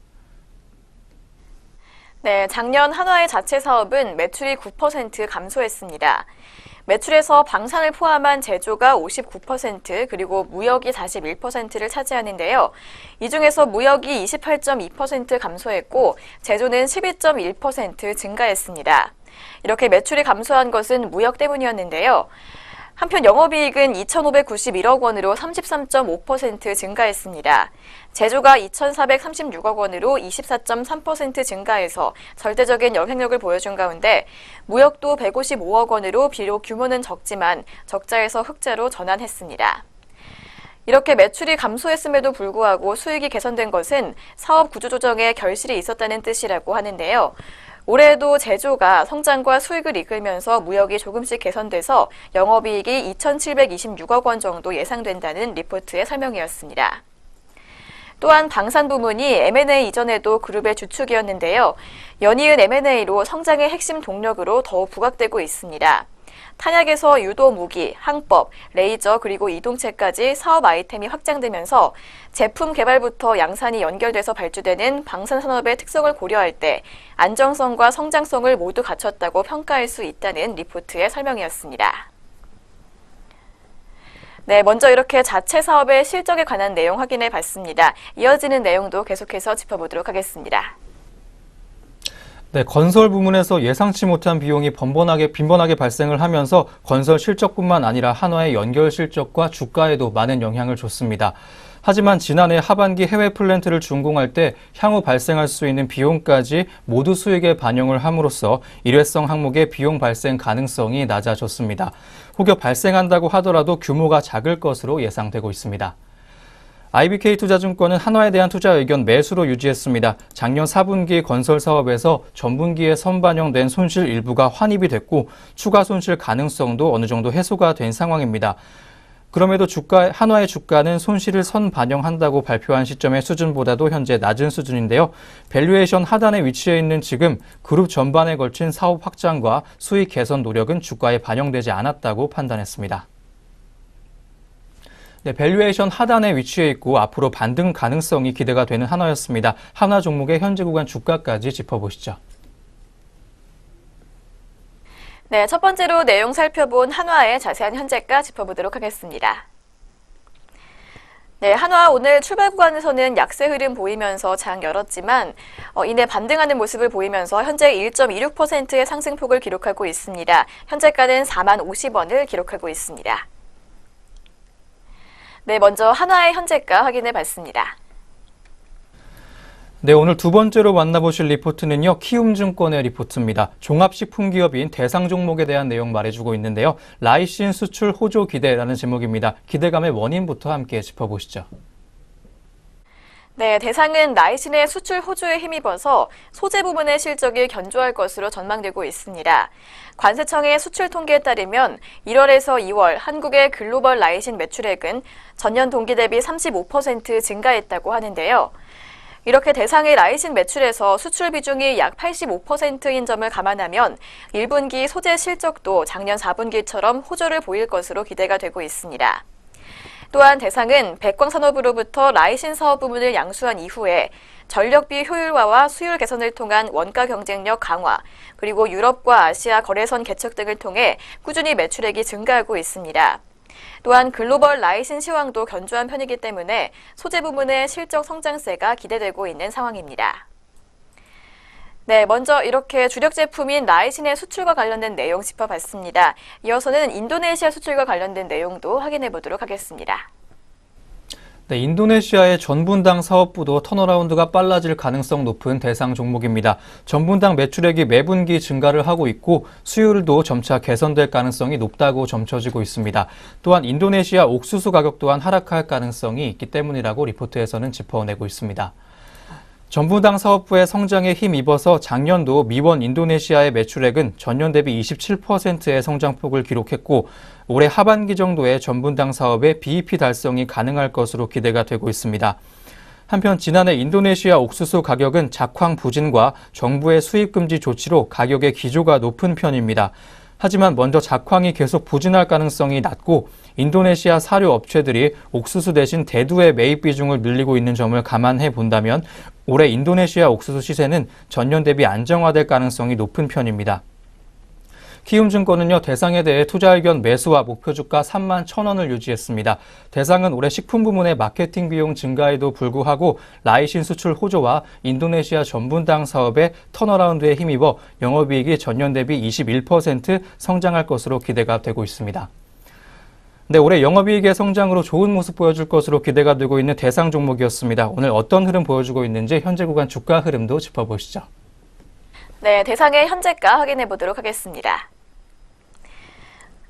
네, 작년 한화의 자체 사업은 매출이 9% 감소했습니다. 매출에서 방산을 포함한 제조가 59%, 그리고 무역이 41%를 차지하는데요. 이 중에서 무역이 28.2% 감소했고, 제조는 12.1% 증가했습니다. 이렇게 매출이 감소한 것은 무역 때문이었는데요. 한편 영업이익은 2,591억 원으로 33.5% 증가했습니다. 제조가 2,436억 원으로 24.3% 증가해서 절대적인 영향력을 보여준 가운데 무역도 155억 원으로 비록 규모는 적지만 적자에서 흑자로 전환했습니다. 이렇게 매출이 감소했음에도 불구하고 수익이 개선된 것은 사업 구조조정에 결실이 있었다는 뜻이라고 하는데요. 올해에도 제조가 성장과 수익을 이끌면서 무역이 조금씩 개선돼서 영업이익이 2,726억 원 정도 예상된다는 리포트의 설명이었습니다. 또한 방산 부문이 M&A 이전에도 그룹의 주축이었는데요. 연이은 M&A로 성장의 핵심 동력으로 더욱 부각되고 있습니다. 탄약에서 유도 무기, 항법, 레이저 그리고 이동체까지 사업 아이템이 확장되면서 제품 개발부터 양산이 연결돼서 발주되는 방산 산업의 특성을 고려할 때 안정성과 성장성을 모두 갖췄다고 평가할 수 있다는 리포트의 설명이었습니다. 네, 먼저 이렇게 자체 사업의 실적에 관한 내용 확인해 봤습니다. 이어지는 내용도 계속해서 짚어보도록 하겠습니다. 네, 건설 부문에서 예상치 못한 비용이 빈번하게 발생을 하면서 건설 실적뿐만 아니라 한화의 연결 실적과 주가에도 많은 영향을 줬습니다. 하지만 지난해 하반기 해외 플랜트를 준공할 때 향후 발생할 수 있는 비용까지 모두 수익에 반영을 함으로써 일회성 항목의 비용 발생 가능성이 낮아졌습니다. 혹여 발생한다고 하더라도 규모가 작을 것으로 예상되고 있습니다. IBK투자증권은 한화에 대한 투자 의견 매수로 유지했습니다. 작년 4분기 건설 사업에서 전분기에 선반영된 손실 일부가 환입이 됐고 추가 손실 가능성도 어느 정도 해소가 된 상황입니다. 그럼에도 한화의 주가는 손실을 선반영한다고 발표한 시점의 수준보다도 현재 낮은 수준인데요. 밸류에이션 하단에 위치해 있는 지금 그룹 전반에 걸친 사업 확장과 수익 개선 노력은 주가에 반영되지 않았다고 판단했습니다. 네, 밸류에이션 하단에 위치해 있고 앞으로 반등 가능성이 기대가 되는 한화였습니다. 한화 종목의 현재 구간 주가까지 짚어보시죠. 네, 첫 번째로 내용 살펴본 한화의 자세한 현재가 짚어보도록 하겠습니다. 네, 한화 오늘 출발 구간에서는 약세 흐름 보이면서 장 열었지만 이내 반등하는 모습을 보이면서 현재 1.26%의 상승폭을 기록하고 있습니다. 현재가는 4만 50원을 기록하고 있습니다. 네, 먼저 한화의 현재가 확인해 봤습니다. 네, 오늘 두 번째로 만나보실 리포트는요, 키움증권의 리포트입니다. 종합식품기업인 대상 종목에 대한 내용 말해주고 있는데요. 라이신 수출 호조 기대라는 제목입니다. 기대감의 원인부터 함께 짚어보시죠. 네, 대상은 라이신의 수출 호조에 힘입어서 소재 부문의 실적이 견조할 것으로 전망되고 있습니다. 관세청의 수출 통계에 따르면 1월에서 2월 한국의 글로벌 라이신 매출액은 전년 동기 대비 35% 증가했다고 하는데요. 이렇게 대상의 라이신 매출에서 수출 비중이 약 85%인 점을 감안하면 1분기 소재 실적도 작년 4분기처럼 호조를 보일 것으로 기대가 되고 있습니다. 또한 대상은 백광산업으로부터 라이신 사업 부문을 양수한 이후에 전력비 효율화와 수율 개선을 통한 원가 경쟁력 강화, 그리고 유럽과 아시아 거래선 개척 등을 통해 꾸준히 매출액이 증가하고 있습니다. 또한 글로벌 라이신 시황도 견조한 편이기 때문에 소재 부문의 실적 성장세가 기대되고 있는 상황입니다. 네, 먼저 이렇게 주력 제품인 라이신의 수출과 관련된 내용 짚어봤습니다. 이어서는 인도네시아 수출과 관련된 내용도 확인해 보도록 하겠습니다. 네, 인도네시아의 전분당 사업부도 턴어라운드가 빨라질 가능성 높은 대상 종목입니다. 전분당 매출액이 매분기 증가를 하고 있고 수율도 점차 개선될 가능성이 높다고 점쳐지고 있습니다. 또한 인도네시아 옥수수 가격 또한 하락할 가능성이 있기 때문이라고 리포트에서는 짚어내고 있습니다. 전분당 사업부의 성장에 힘입어서 작년도 미원 인도네시아의 매출액은 전년 대비 27%의 성장폭을 기록했고 올해 하반기 정도에 전분당 사업의 BEP 달성이 가능할 것으로 기대가 되고 있습니다. 한편 지난해 인도네시아 옥수수 가격은 작황 부진과 정부의 수입 금지 조치로 가격의 기조가 높은 편입니다. 하지만 먼저 작황이 계속 부진할 가능성이 낮고 인도네시아 사료 업체들이 옥수수 대신 대두의 매입 비중을 늘리고 있는 점을 감안해 본다면 올해 인도네시아 옥수수 시세는 전년 대비 안정화될 가능성이 높은 편입니다. 키움증권은요, 대상에 대해 투자 의견 매수와 목표 주가 31,000원을 유지했습니다. 대상은 올해 식품 부문의 마케팅 비용 증가에도 불구하고 라이신 수출 호조와 인도네시아 전분당 사업의 턴어라운드에 힘입어 영업이익이 전년 대비 21% 성장할 것으로 기대가 되고 있습니다. 네, 올해 영업이익의 성장으로 좋은 모습 보여줄 것으로 기대가 되고 있는 대상 종목이었습니다. 오늘 어떤 흐름 보여주고 있는지 현재 구간 주가 흐름도 짚어보시죠. 네, 대상의 현재가 확인해 보도록 하겠습니다.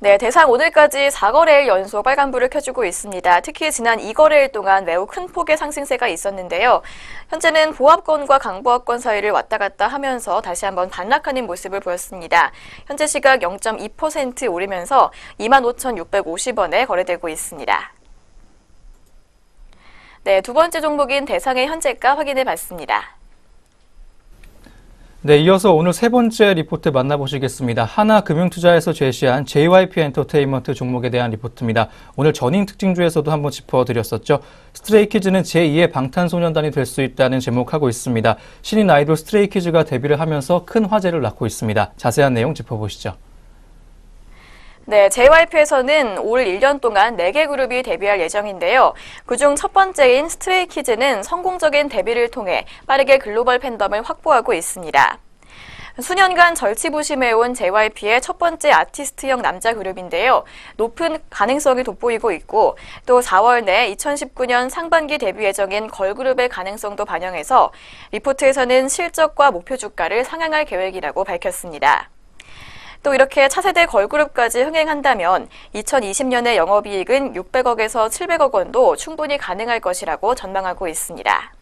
네, 대상 오늘까지 4거래일 연속 빨간불을 켜주고 있습니다. 특히 지난 2거래일 동안 매우 큰 폭의 상승세가 있었는데요. 현재는 보합권과 강보합권 사이를 왔다 갔다 하면서 다시 한번 반락하는 모습을 보였습니다. 현재 시각 0.2% 오르면서 25,650원에 거래되고 있습니다. 네, 두 번째 종목인 대상의 현재가 확인해 봤습니다. 네, 이어서 오늘 세 번째 리포트 만나보시겠습니다. 하나금융투자에서 제시한 JYP 엔터테인먼트 종목에 대한 리포트입니다. 오늘 전임 특징주에서도 한번 짚어드렸었죠. 스트레이키즈는 제2의 방탄소년단이 될 수 있다는 제목하고 있습니다. 신인 아이돌 스트레이키즈가 데뷔를 하면서 큰 화제를 낳고 있습니다. 자세한 내용 짚어보시죠. 네, JYP에서는 올 1년 동안 4개 그룹이 데뷔할 예정인데요. 그중 첫 번째인 스트레이키즈는 성공적인 데뷔를 통해 빠르게 글로벌 팬덤을 확보하고 있습니다. 수년간 절치부심해온 JYP의 첫 번째 아티스트형 남자 그룹인데요. 높은 가능성이 돋보이고 있고 또 4월 내 2019년 상반기 데뷔 예정인 걸그룹의 가능성도 반영해서 리포트에서는 실적과 목표 주가를 상향할 계획이라고 밝혔습니다. 또 이렇게 차세대 걸그룹까지 흥행한다면 2020년의 영업이익은 600억에서 700억 원도 충분히 가능할 것이라고 전망하고 있습니다.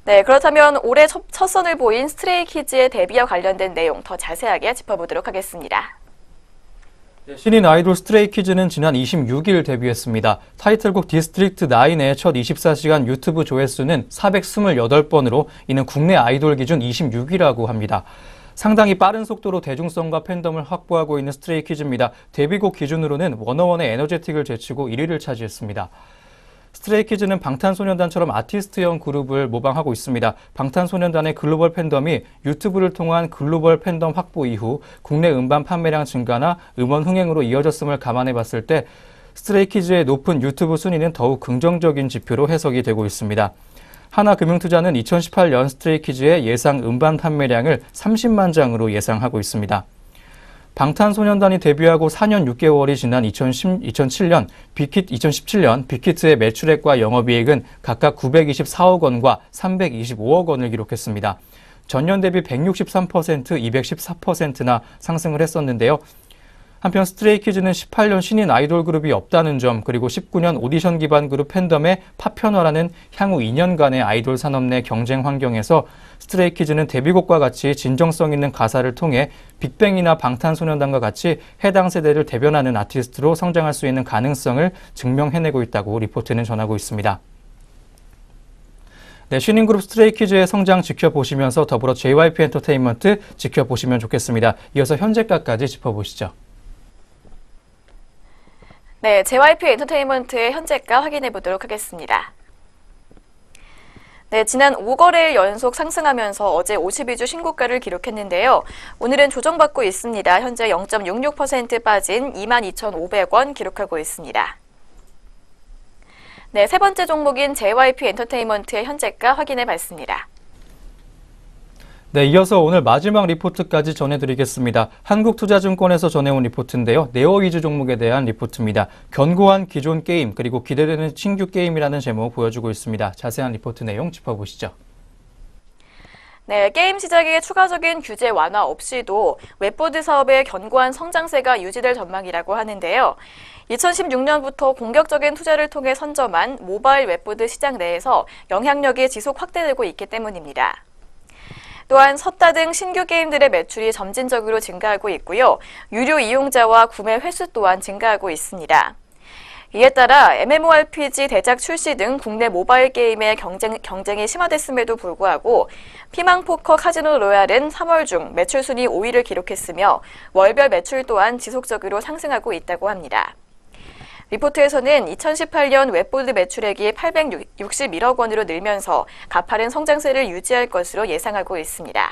네, 그렇다면 올해 첫 선을 보인 스트레이키즈의 데뷔와 관련된 내용 더 자세하게 짚어보도록 하겠습니다. 신인 아이돌 스트레이키즈는 지난 26일 데뷔했습니다. 타이틀곡 디스트릭트 9의 첫 24시간 유튜브 조회수는 428번으로 이는 국내 아이돌 기준 26위라고 합니다. 상당히 빠른 속도로 대중성과 팬덤을 확보하고 있는 스트레이키즈입니다. 데뷔곡 기준으로는 워너원의 에너제틱을 제치고 1위를 차지했습니다. 스트레이키즈는 방탄소년단처럼 아티스트형 그룹을 모방하고 있습니다. 방탄소년단의 글로벌 팬덤이 유튜브를 통한 글로벌 팬덤 확보 이후 국내 음반 판매량 증가나 음원 흥행으로 이어졌음을 감안해 봤을 때 스트레이키즈의 높은 유튜브 순위는 더욱 긍정적인 지표로 해석이 되고 있습니다. 하나금융투자는 2018년 스트레이키즈의 예상 음반 판매량을 30만 장으로 예상하고 있습니다. 방탄소년단이 데뷔하고 4년 6개월이 지난 2017년 빅히트의 매출액과 영업이익은 각각 924억 원과 325억 원을 기록했습니다. 전년 대비 163%, 214%나 상승을 했었는데요. 한편 스트레이키즈는 18년 신인 아이돌 그룹이 없다는 점, 그리고 19년 오디션 기반 그룹 팬덤의 파편화라는 향후 2년간의 아이돌 산업 내 경쟁 환경에서 스트레이키즈는 데뷔곡과 같이 진정성 있는 가사를 통해 빅뱅이나 방탄소년단과 같이 해당 세대를 대변하는 아티스트로 성장할 수 있는 가능성을 증명해내고 있다고 리포트는 전하고 있습니다. 네, 신인 그룹 스트레이키즈의 성장 지켜보시면서 더불어 JYP 엔터테인먼트 지켜보시면 좋겠습니다. 이어서 현재가까지 짚어보시죠. 네, JYP 엔터테인먼트의 현재가 확인해 보도록 하겠습니다. 네, 지난 5거래일 연속 상승하면서 어제 52주 신고가를 기록했는데요. 오늘은 조정받고 있습니다. 현재 0.66% 빠진 22,500원 기록하고 있습니다. 네, 세 번째 종목인 JYP 엔터테인먼트의 현재가 확인해 봤습니다. 네, 이어서 오늘 마지막 리포트까지 전해드리겠습니다. 한국투자증권에서 전해온 리포트인데요. 네오 위주 종목에 대한 리포트입니다. 견고한 기존 게임 그리고 기대되는 신규 게임이라는 제목 보여주고 있습니다. 자세한 리포트 내용 짚어보시죠. 네, 게임 시장의 추가적인 규제 완화 없이도 웹보드 사업의 견고한 성장세가 유지될 전망이라고 하는데요. 2016년부터 공격적인 투자를 통해 선점한 모바일 웹보드 시장 내에서 영향력이 지속 확대되고 있기 때문입니다. 또한 섰다 등 신규 게임들의 매출이 점진적으로 증가하고 있고요. 유료 이용자와 구매 횟수 또한 증가하고 있습니다. 이에 따라 MMORPG 대작 출시 등 국내 모바일 게임의 경쟁이 심화됐음에도 불구하고 피망포커 카지노 로얄은 3월 중 매출 순위 5위를 기록했으며 월별 매출 또한 지속적으로 상승하고 있다고 합니다. 리포트에서는 2018년 웹보드 매출액이 861억 원으로 늘면서 가파른 성장세를 유지할 것으로 예상하고 있습니다.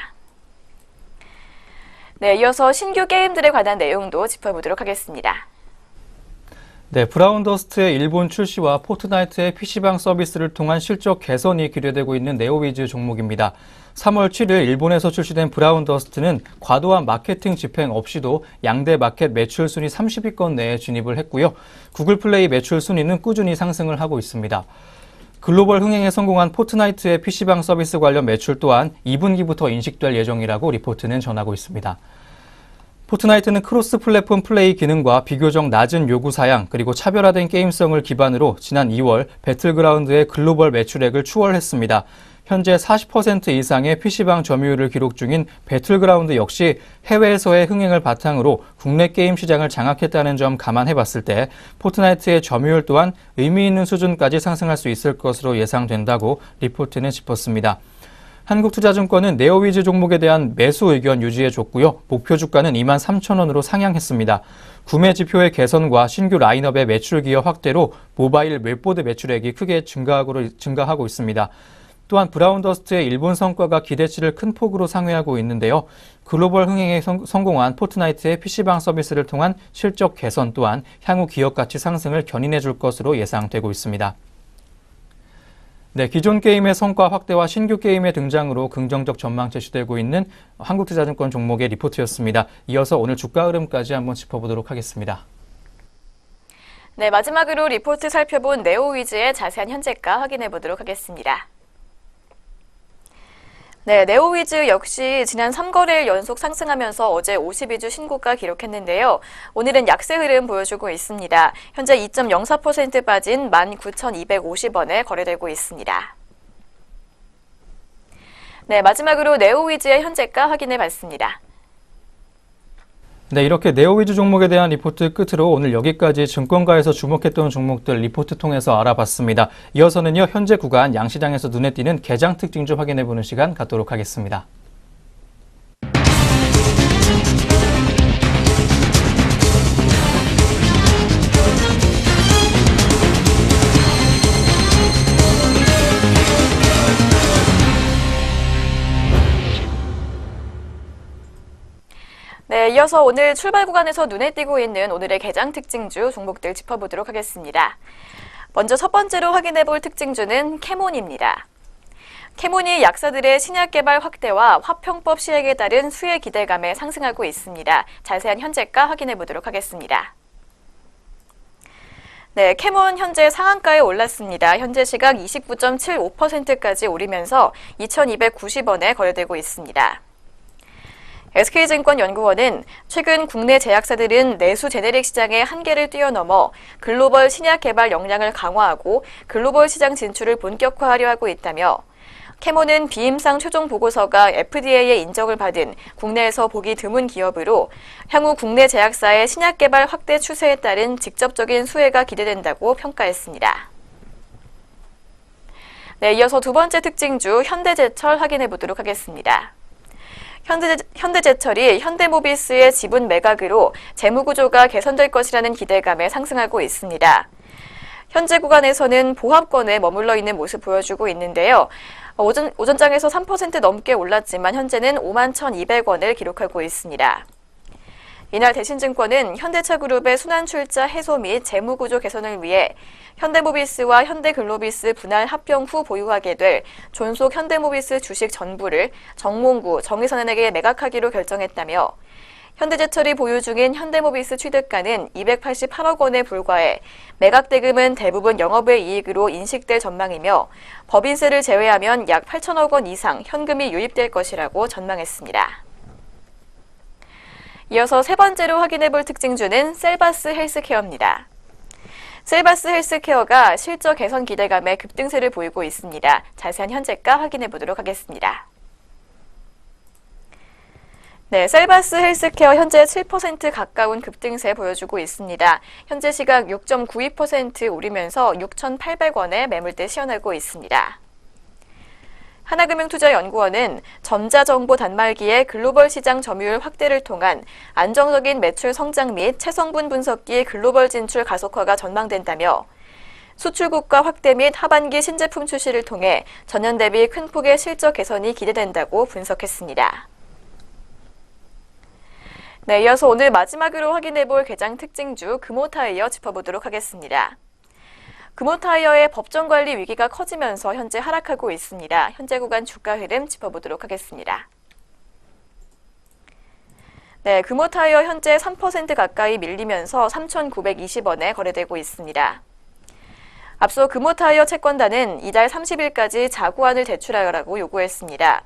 네, 이어서 신규 게임들에 관한 내용도 짚어보도록 하겠습니다. 네, 브라운더스트의 일본 출시와 포트나이트의 PC방 서비스를 통한 실적 개선이 기대되고 있는 네오위즈 종목입니다. 3월 7일 일본에서 출시된 브라운더스트는 과도한 마케팅 집행 없이도 양대 마켓 매출 순위 30위권 내에 진입을 했고요. 구글 플레이 매출 순위는 꾸준히 상승을 하고 있습니다. 글로벌 흥행에 성공한 포트나이트의 PC방 서비스 관련 매출 또한 2분기부터 인식될 예정이라고 리포트는 전하고 있습니다. 포트나이트는 크로스 플랫폼 플레이 기능과 비교적 낮은 요구 사양 그리고 차별화된 게임성을 기반으로 지난 2월 배틀그라운드의 글로벌 매출액을 추월했습니다. 현재 40% 이상의 PC방 점유율을 기록 중인 배틀그라운드 역시 해외에서의 흥행을 바탕으로 국내 게임 시장을 장악했다는 점 감안해봤을 때 포트나이트의 점유율 또한 의미 있는 수준까지 상승할 수 있을 것으로 예상된다고 리포트는 짚었습니다. 한국투자증권은 네오위즈 종목에 대한 매수 의견 유지해줬고요. 목표 주가는 23,000원으로 상향했습니다. 구매 지표의 개선과 신규 라인업의 매출 기여 확대로 모바일 웹보드 매출액이 크게 증가하고 있습니다. 또한 브라운더스트의 일본 성과가 기대치를 큰 폭으로 상회하고 있는데요. 글로벌 흥행에 성공한 포트나이트의 PC방 서비스를 통한 실적 개선 또한 향후 기업 가치 상승을 견인해줄 것으로 예상되고 있습니다. 네, 기존 게임의 성과 확대와 신규 게임의 등장으로 긍정적 전망 제시되고 있는 한국투자증권 종목의 리포트였습니다. 이어서 오늘 주가 흐름까지 한번 짚어보도록 하겠습니다. 네, 마지막으로 리포트 살펴본 네오위즈의 자세한 현재가 확인해 보도록 하겠습니다. 네, 네오위즈 역시 지난 3거래일 연속 상승하면서 어제 52주 신고가 기록했는데요. 오늘은 약세 흐름 보여주고 있습니다. 현재 2.04% 빠진 19,250원에 거래되고 있습니다. 네, 마지막으로 네오위즈의 현재가 확인해 봤습니다. 네, 이렇게 네오위즈 종목에 대한 리포트 끝으로 오늘 여기까지 증권가에서 주목했던 종목들 리포트 통해서 알아봤습니다. 이어서는요, 현재 구간 양시장에서 눈에 띄는 개장 특징 좀 확인해보는 시간 갖도록 하겠습니다. 네, 이어서 오늘 출발 구간에서 눈에 띄고 있는 오늘의 개장 특징주 종목들 짚어보도록 하겠습니다. 먼저 첫 번째로 확인해 볼 특징주는 캐몬입니다. 캐몬이 약사들의 신약 개발 확대와 화평법 시행에 따른 수혜 기대감에 상승하고 있습니다. 자세한 현재가 확인해 보도록 하겠습니다. 네, 캐몬 현재 상한가에 올랐습니다. 현재 시각 29.75%까지 오르면서 2,290원에 거래되고 있습니다. SK증권연구원은 최근 국내 제약사들은 내수 제네릭 시장의 한계를 뛰어넘어 글로벌 신약 개발 역량을 강화하고 글로벌 시장 진출을 본격화하려 하고 있다며 캐몬은 비임상 최종 보고서가 FDA의 인정을 받은 국내에서 보기 드문 기업으로 향후 국내 제약사의 신약 개발 확대 추세에 따른 직접적인 수혜가 기대된다고 평가했습니다. 네, 이어서 두 번째 특징주 현대제철 확인해 보도록 하겠습니다. 현대제철이 현대모비스의 지분 매각으로 재무구조가 개선될 것이라는 기대감에 상승하고 있습니다. 현재 구간에서는 보합권에 머물러 있는 모습 보여주고 있는데요. 오전장에서 3% 넘게 올랐지만 현재는 51,200원을 기록하고 있습니다. 이날 대신증권은 현대차그룹의 순환출자 해소 및 재무구조 개선을 위해 현대모비스와 현대글로비스 분할 합병 후 보유하게 될 존속 현대모비스 주식 전부를 정몽구, 정의선en에게 매각하기로 결정했다며 현대제철이 보유 중인 현대모비스 취득가는 288억 원에 불과해 매각 대금은 대부분 영업외 이익으로 인식될 전망이며 법인세를 제외하면 약 8천억 원 이상 현금이 유입될 것이라고 전망했습니다. 이어서 세 번째로 확인해 볼 특징주는 셀바스 헬스케어입니다. 셀바스 헬스케어가 실적 개선 기대감에 급등세를 보이고 있습니다. 자세한 현재가 확인해 보도록 하겠습니다. 네, 셀바스 헬스케어 현재 7% 가까운 급등세 보여주고 있습니다. 현재 시각 6.92% 오르면서 6,800원에 매물대 시현하고 있습니다. 하나금융투자연구원은 전자정보 단말기의 글로벌 시장 점유율 확대를 통한 안정적인 매출 성장 및 체성분 분석기의 글로벌 진출 가속화가 전망된다며 수출국가 확대 및 하반기 신제품 출시를 통해 전년 대비 큰 폭의 실적 개선이 기대된다고 분석했습니다. 네, 이어서 오늘 마지막으로 확인해 볼 개장 특징주 금호타이어 짚어보도록 하겠습니다. 금호타이어의 법정관리 위기가 커지면서 현재 하락하고 있습니다. 현재 구간 주가 흐름 짚어보도록 하겠습니다. 네, 금호타이어 현재 3% 가까이 밀리면서 3,920원에 거래되고 있습니다. 앞서 금호타이어 채권단은 이달 30일까지 자구안을 제출하라고 요구했습니다.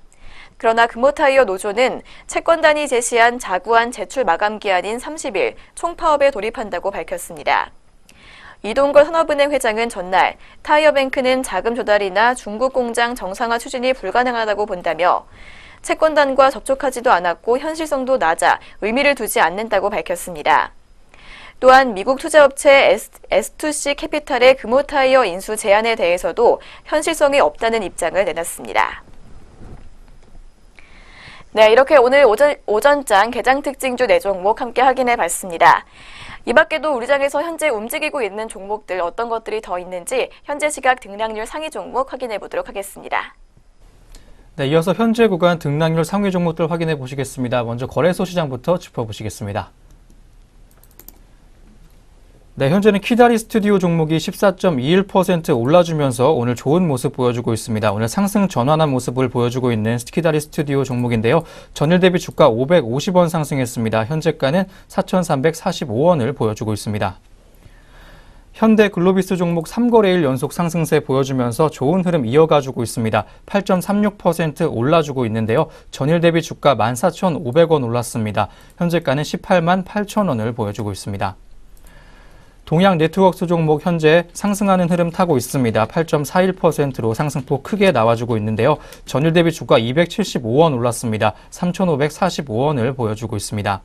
그러나 금호타이어 노조는 채권단이 제시한 자구안 제출 마감 기한인 30일 총파업에 돌입한다고 밝혔습니다. 이동걸 산업은행 회장은 전날 타이어뱅크는 자금 조달이나 중국 공장 정상화 추진이 불가능하다고 본다며 채권단과 접촉하지도 않았고 현실성도 낮아 의미를 두지 않는다고 밝혔습니다. 또한 미국 투자업체 S2C 캐피탈의 금호타이어 인수 제안에 대해서도 현실성이 없다는 입장을 내놨습니다. 네, 이렇게 오늘 오전장 개장 특징주 4종목 함께 확인해 봤습니다. 이 밖에도 우리 장에서 현재 움직이고 있는 종목들 어떤 것들이 더 있는지 현재 시각 등락률 상위 종목 확인해 보도록 하겠습니다. 네, 이어서 현재 구간 등락률 상위 종목들 확인해 보시겠습니다. 먼저 거래소 시장부터 짚어보시겠습니다. 네, 현재는 키다리 스튜디오 종목이 14.21% 올라주면서 오늘 좋은 모습 보여주고 있습니다. 오늘 상승 전환한 모습을 보여주고 있는 키다리 스튜디오 종목인데요. 전일 대비 주가 550원 상승했습니다. 현재가는 4,345원을 보여주고 있습니다. 현대 글로비스 종목 3거래일 연속 상승세 보여주면서 좋은 흐름 이어가주고 있습니다. 8.36% 올라주고 있는데요. 전일 대비 주가 14,500원 올랐습니다. 현재가는 18만 8천원을 보여주고 있습니다. 동양 네트워크스 종목 현재 상승하는 흐름 타고 있습니다. 8.41%로 상승폭 크게 나와주고 있는데요. 전일 대비 주가 275원 올랐습니다. 3,545원을 보여주고 있습니다.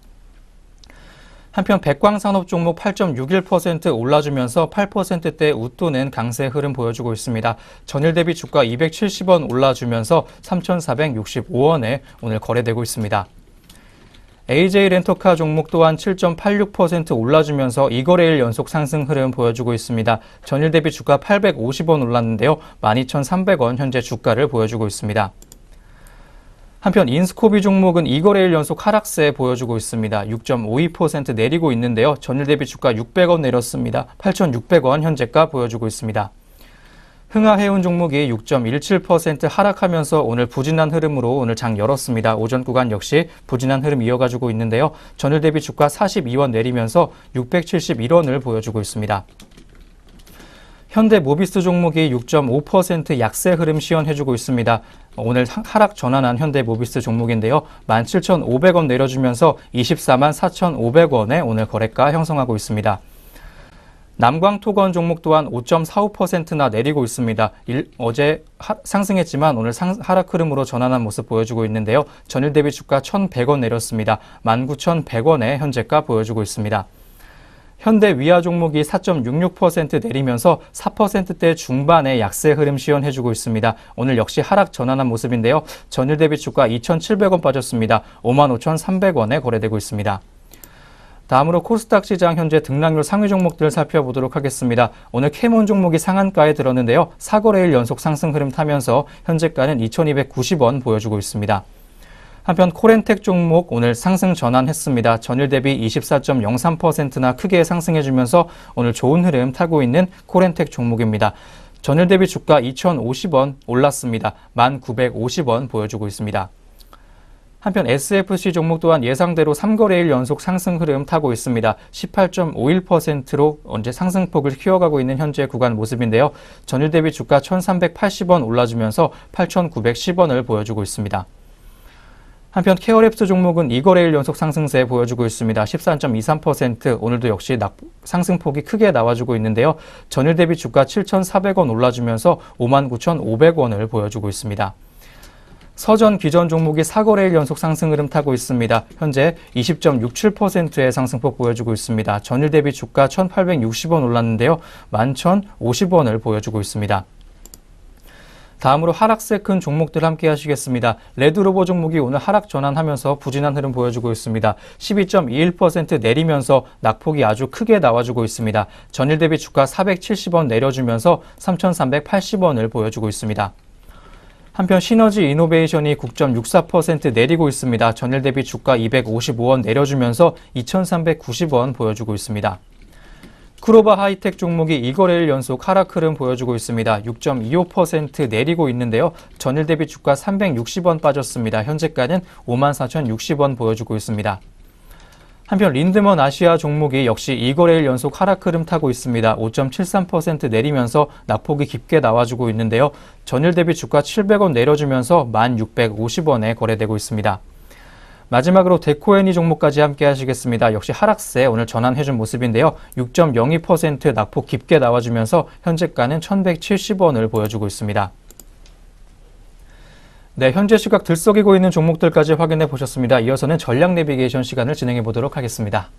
한편 백광산업 종목 8.61% 올라주면서 8%대 웃도는 강세 흐름 보여주고 있습니다. 전일 대비 주가 270원 올라주면서 3,465원에 오늘 거래되고 있습니다. AJ 렌터카 종목 또한 7.86% 올라주면서 2거래일 연속 상승 흐름 보여주고 있습니다. 전일 대비 주가 850원 올랐는데요. 12,300원 현재 주가를 보여주고 있습니다. 한편 인스코비 종목은 2거래일 연속 하락세 보여주고 있습니다. 6.52% 내리고 있는데요. 전일 대비 주가 600원 내렸습니다. 8,600원 현재가 보여주고 있습니다. 흥하해운 종목이 6.17% 하락하면서 오늘 부진한 흐름으로 오늘 장 열었습니다. 오전 구간 역시 부진한 흐름 이어가지고 있는데요. 전일 대비 주가 42원 내리면서 671원을 보여주고 있습니다. 현대 모비스 종목이 6.5% 약세 흐름 시현해주고 있습니다. 오늘 하락 전환한 현대 모비스 종목인데요. 17,500원 내려주면서 24만 4,500원에 오늘 거래가 형성하고 있습니다. 남광토건 종목 또한 5.45%나 내리고 있습니다. 어제 상승했지만 오늘 하락 흐름으로 전환한 모습 보여주고 있는데요. 전일 대비 주가 1,100원 내렸습니다. 19,100원에 현재가 보여주고 있습니다. 현대 위아 종목이 4.66% 내리면서 4%대 중반의 약세 흐름 시현해주고 있습니다. 오늘 역시 하락 전환한 모습인데요. 전일 대비 주가 2,700원 빠졌습니다. 55,300원에 거래되고 있습니다. 다음으로 코스닥 시장 현재 등락률 상위 종목들 살펴보도록 하겠습니다. 오늘 캐몬 종목이 상한가에 들었는데요. 4거래일 연속 상승 흐름 타면서 현재가는 2,290원 보여주고 있습니다. 한편 코렌텍 종목 오늘 상승 전환했습니다. 전일 대비 24.03%나 크게 상승해주면서 오늘 좋은 흐름 타고 있는 코렌텍 종목입니다. 전일 대비 주가 2,050원 올랐습니다. 1,950원 보여주고 있습니다. 한편 SFC 종목 또한 예상대로 3거래일 연속 상승 흐름 타고 있습니다. 18.51%로 언제 상승폭을 키워가고 있는 현재 구간 모습인데요. 전일 대비 주가 1,380원 올라주면서 8,910원을 보여주고 있습니다. 한편 케어랩스 종목은 2거래일 연속 상승세 보여주고 있습니다. 13.23%, 오늘도 역시 상승폭이 크게 나와주고 있는데요. 전일 대비 주가 7,400원 올라주면서 59,500원을 보여주고 있습니다. 서전 기전 종목이 4거래일 연속 상승 흐름 타고 있습니다. 현재 20.67%의 상승폭 보여주고 있습니다. 전일 대비 주가 1,860원 올랐는데요. 11,050원을 보여주고 있습니다. 다음으로 하락세 큰 종목들 함께 하시겠습니다. 레드로버 종목이 오늘 하락 전환하면서 부진한 흐름 보여주고 있습니다. 12.21% 내리면서 낙폭이 아주 크게 나와주고 있습니다. 전일 대비 주가 470원 내려주면서 3,380원을 보여주고 있습니다. 한편 시너지 이노베이션이 9.64% 내리고 있습니다. 전일 대비 주가 255원 내려주면서 2,390원 보여주고 있습니다. 크로바 하이텍 종목이 2거래일 연속 하락 흐름 보여주고 있습니다. 6.25% 내리고 있는데요. 전일 대비 주가 360원 빠졌습니다. 현재가는 54,060원 보여주고 있습니다. 한편 린드먼 아시아 종목이 역시 2거래일 연속 하락 흐름 타고 있습니다. 5.73% 내리면서 낙폭이 깊게 나와주고 있는데요. 전일 대비 주가 700원 내려주면서 1,650원에 거래되고 있습니다. 마지막으로 데코애니 종목까지 함께 하시겠습니다. 역시 하락세 오늘 전환해준 모습인데요. 6.02% 낙폭 깊게 나와주면서 현재가는 1,170원을 보여주고 있습니다. 네, 현재 시각 들썩이고 있는 종목들까지 확인해 보셨습니다. 이어서는 전략 내비게이션 시간을 진행해 보도록 하겠습니다.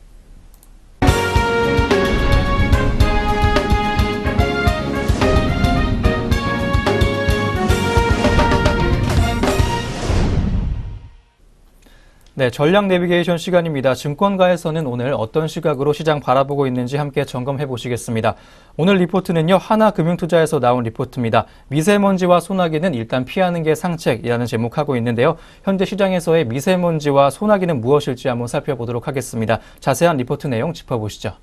네, 전략 내비게이션 시간입니다. 증권가에서는 오늘 어떤 시각으로 시장 바라보고 있는지 함께 점검해 보시겠습니다. 오늘 리포트는요, 하나금융투자에서 나온 리포트입니다. 미세먼지와 소나기는 일단 피하는 게 상책이라는 제목하고 있는데요. 현재 시장에서의 미세먼지와 소나기는 무엇일지 한번 살펴보도록 하겠습니다. 자세한 리포트 내용 짚어보시죠.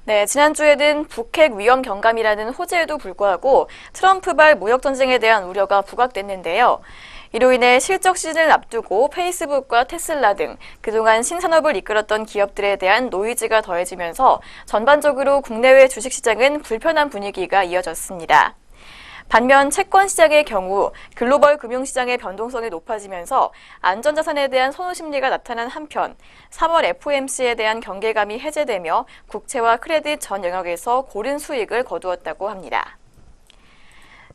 네, 지난주에는 북핵 위험 경감이라는 호재에도 불구하고 트럼프발 무역 전쟁에 대한 우려가 부각됐는데요. 이로 인해 실적 시즌을 앞두고 페이스북과 테슬라 등 그동안 신산업을 이끌었던 기업들에 대한 노이즈가 더해지면서 전반적으로 국내외 주식시장은 불편한 분위기가 이어졌습니다. 반면 채권 시장의 경우 글로벌 금융시장의 변동성이 높아지면서 안전자산에 대한 선호 심리가 나타난 한편 3월 FOMC에 대한 경계감이 해제되며 국채와 크레딧 전 영역에서 고른 수익을 거두었다고 합니다.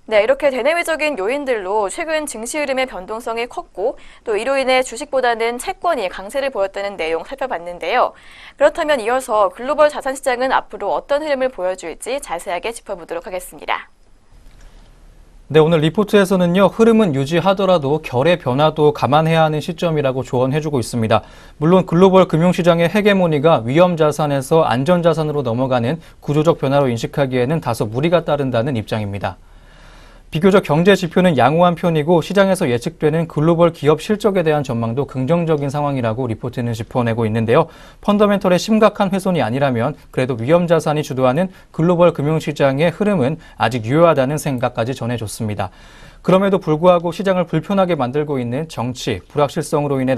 네, 이렇게 대내외적인 요인들로 최근 증시 흐름의 변동성이 컸고 또 이로 인해 주식보다는 채권이 강세를 보였다는 내용 살펴봤는데요. 그렇다면 이어서 글로벌 자산시장은 앞으로 어떤 흐름을 보여줄지 자세하게 짚어보도록 하겠습니다. 네, 오늘 리포트에서는요, 흐름은 유지하더라도 결의 변화도 감안해야 하는 시점이라고 조언해주고 있습니다. 물론 글로벌 금융시장의 헤게모니가 위험자산에서 안전자산으로 넘어가는 구조적 변화로 인식하기에는 다소 무리가 따른다는 입장입니다. 비교적 경제 지표는 양호한 편이고 시장에서 예측되는 글로벌 기업 실적에 대한 전망도 긍정적인 상황이라고 리포트는 짚어내고 있는데요. 펀더멘털의 심각한 훼손이 아니라면 그래도 위험자산이 주도하는 글로벌 금융시장의 흐름은 아직 유효하다는 생각까지 전해줬습니다. 그럼에도 불구하고 시장을 불편하게 만들고 있는 정치, 불확실성으로 인해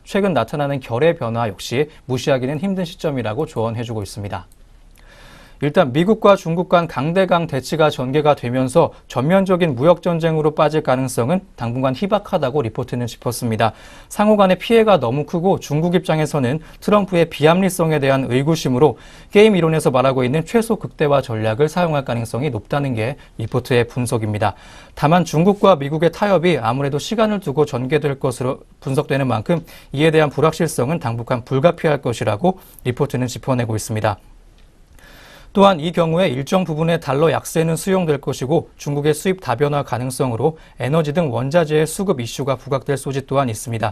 최근 나타나는 결의 변화 역시 무시하기는 힘든 시점이라고 조언해주고 있습니다. 일단 미국과 중국 간 강대강 대치가 전개가 되면서 전면적인 무역전쟁으로 빠질 가능성은 당분간 희박하다고 리포트는 짚었습니다. 상호 간의 피해가 너무 크고 중국 입장에서는 트럼프의 비합리성에 대한 의구심으로 게임 이론에서 말하고 있는 최소 극대화 전략을 사용할 가능성이 높다는 게 리포트의 분석입니다. 다만 중국과 미국의 타협이 아무래도 시간을 두고 전개될 것으로 분석되는 만큼 이에 대한 불확실성은 당분간 불가피할 것이라고 리포트는 짚어내고 있습니다. 또한 이 경우에 일정 부분의 달러 약세는 수용될 것이고 중국의 수입 다변화 가능성으로 에너지 등 원자재의 수급 이슈가 부각될 소지 또한 있습니다.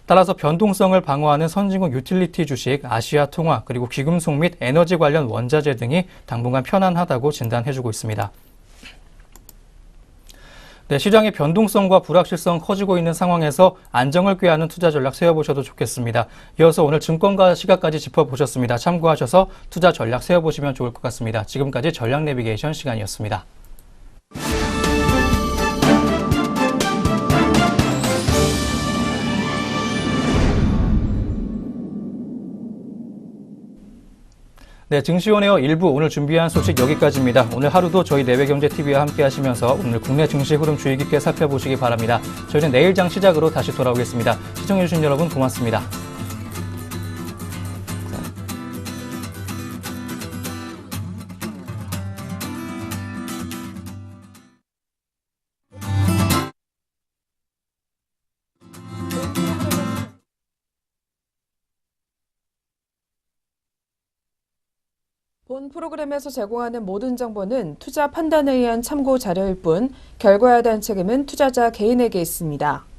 따라서 변동성을 방어하는 선진국 유틸리티 주식, 아시아 통화, 그리고 귀금속 및 에너지 관련 원자재 등이 당분간 편안하다고 진단해주고 있습니다. 네, 시장의 변동성과 불확실성 커지고 있는 상황에서 안정을 꾀하는 투자 전략 세워보셔도 좋겠습니다. 이어서 오늘 증권가 시각까지 짚어보셨습니다. 참고하셔서 투자 전략 세워보시면 좋을 것 같습니다. 지금까지 전략 내비게이션 시간이었습니다. 네, 증시원에어 1부 오늘 준비한 소식 여기까지입니다. 오늘 하루도 저희 내외경제TV와 함께 하시면서 오늘 국내 증시 흐름 주의 깊게 살펴보시기 바랍니다. 저희는 내일 장 시작으로 다시 돌아오겠습니다. 시청해주신 여러분 고맙습니다. 본 프로그램에서 제공하는 모든 정보는 투자 판단에 의한 참고 자료일 뿐 결과에 대한 책임은 투자자 개인에게 있습니다.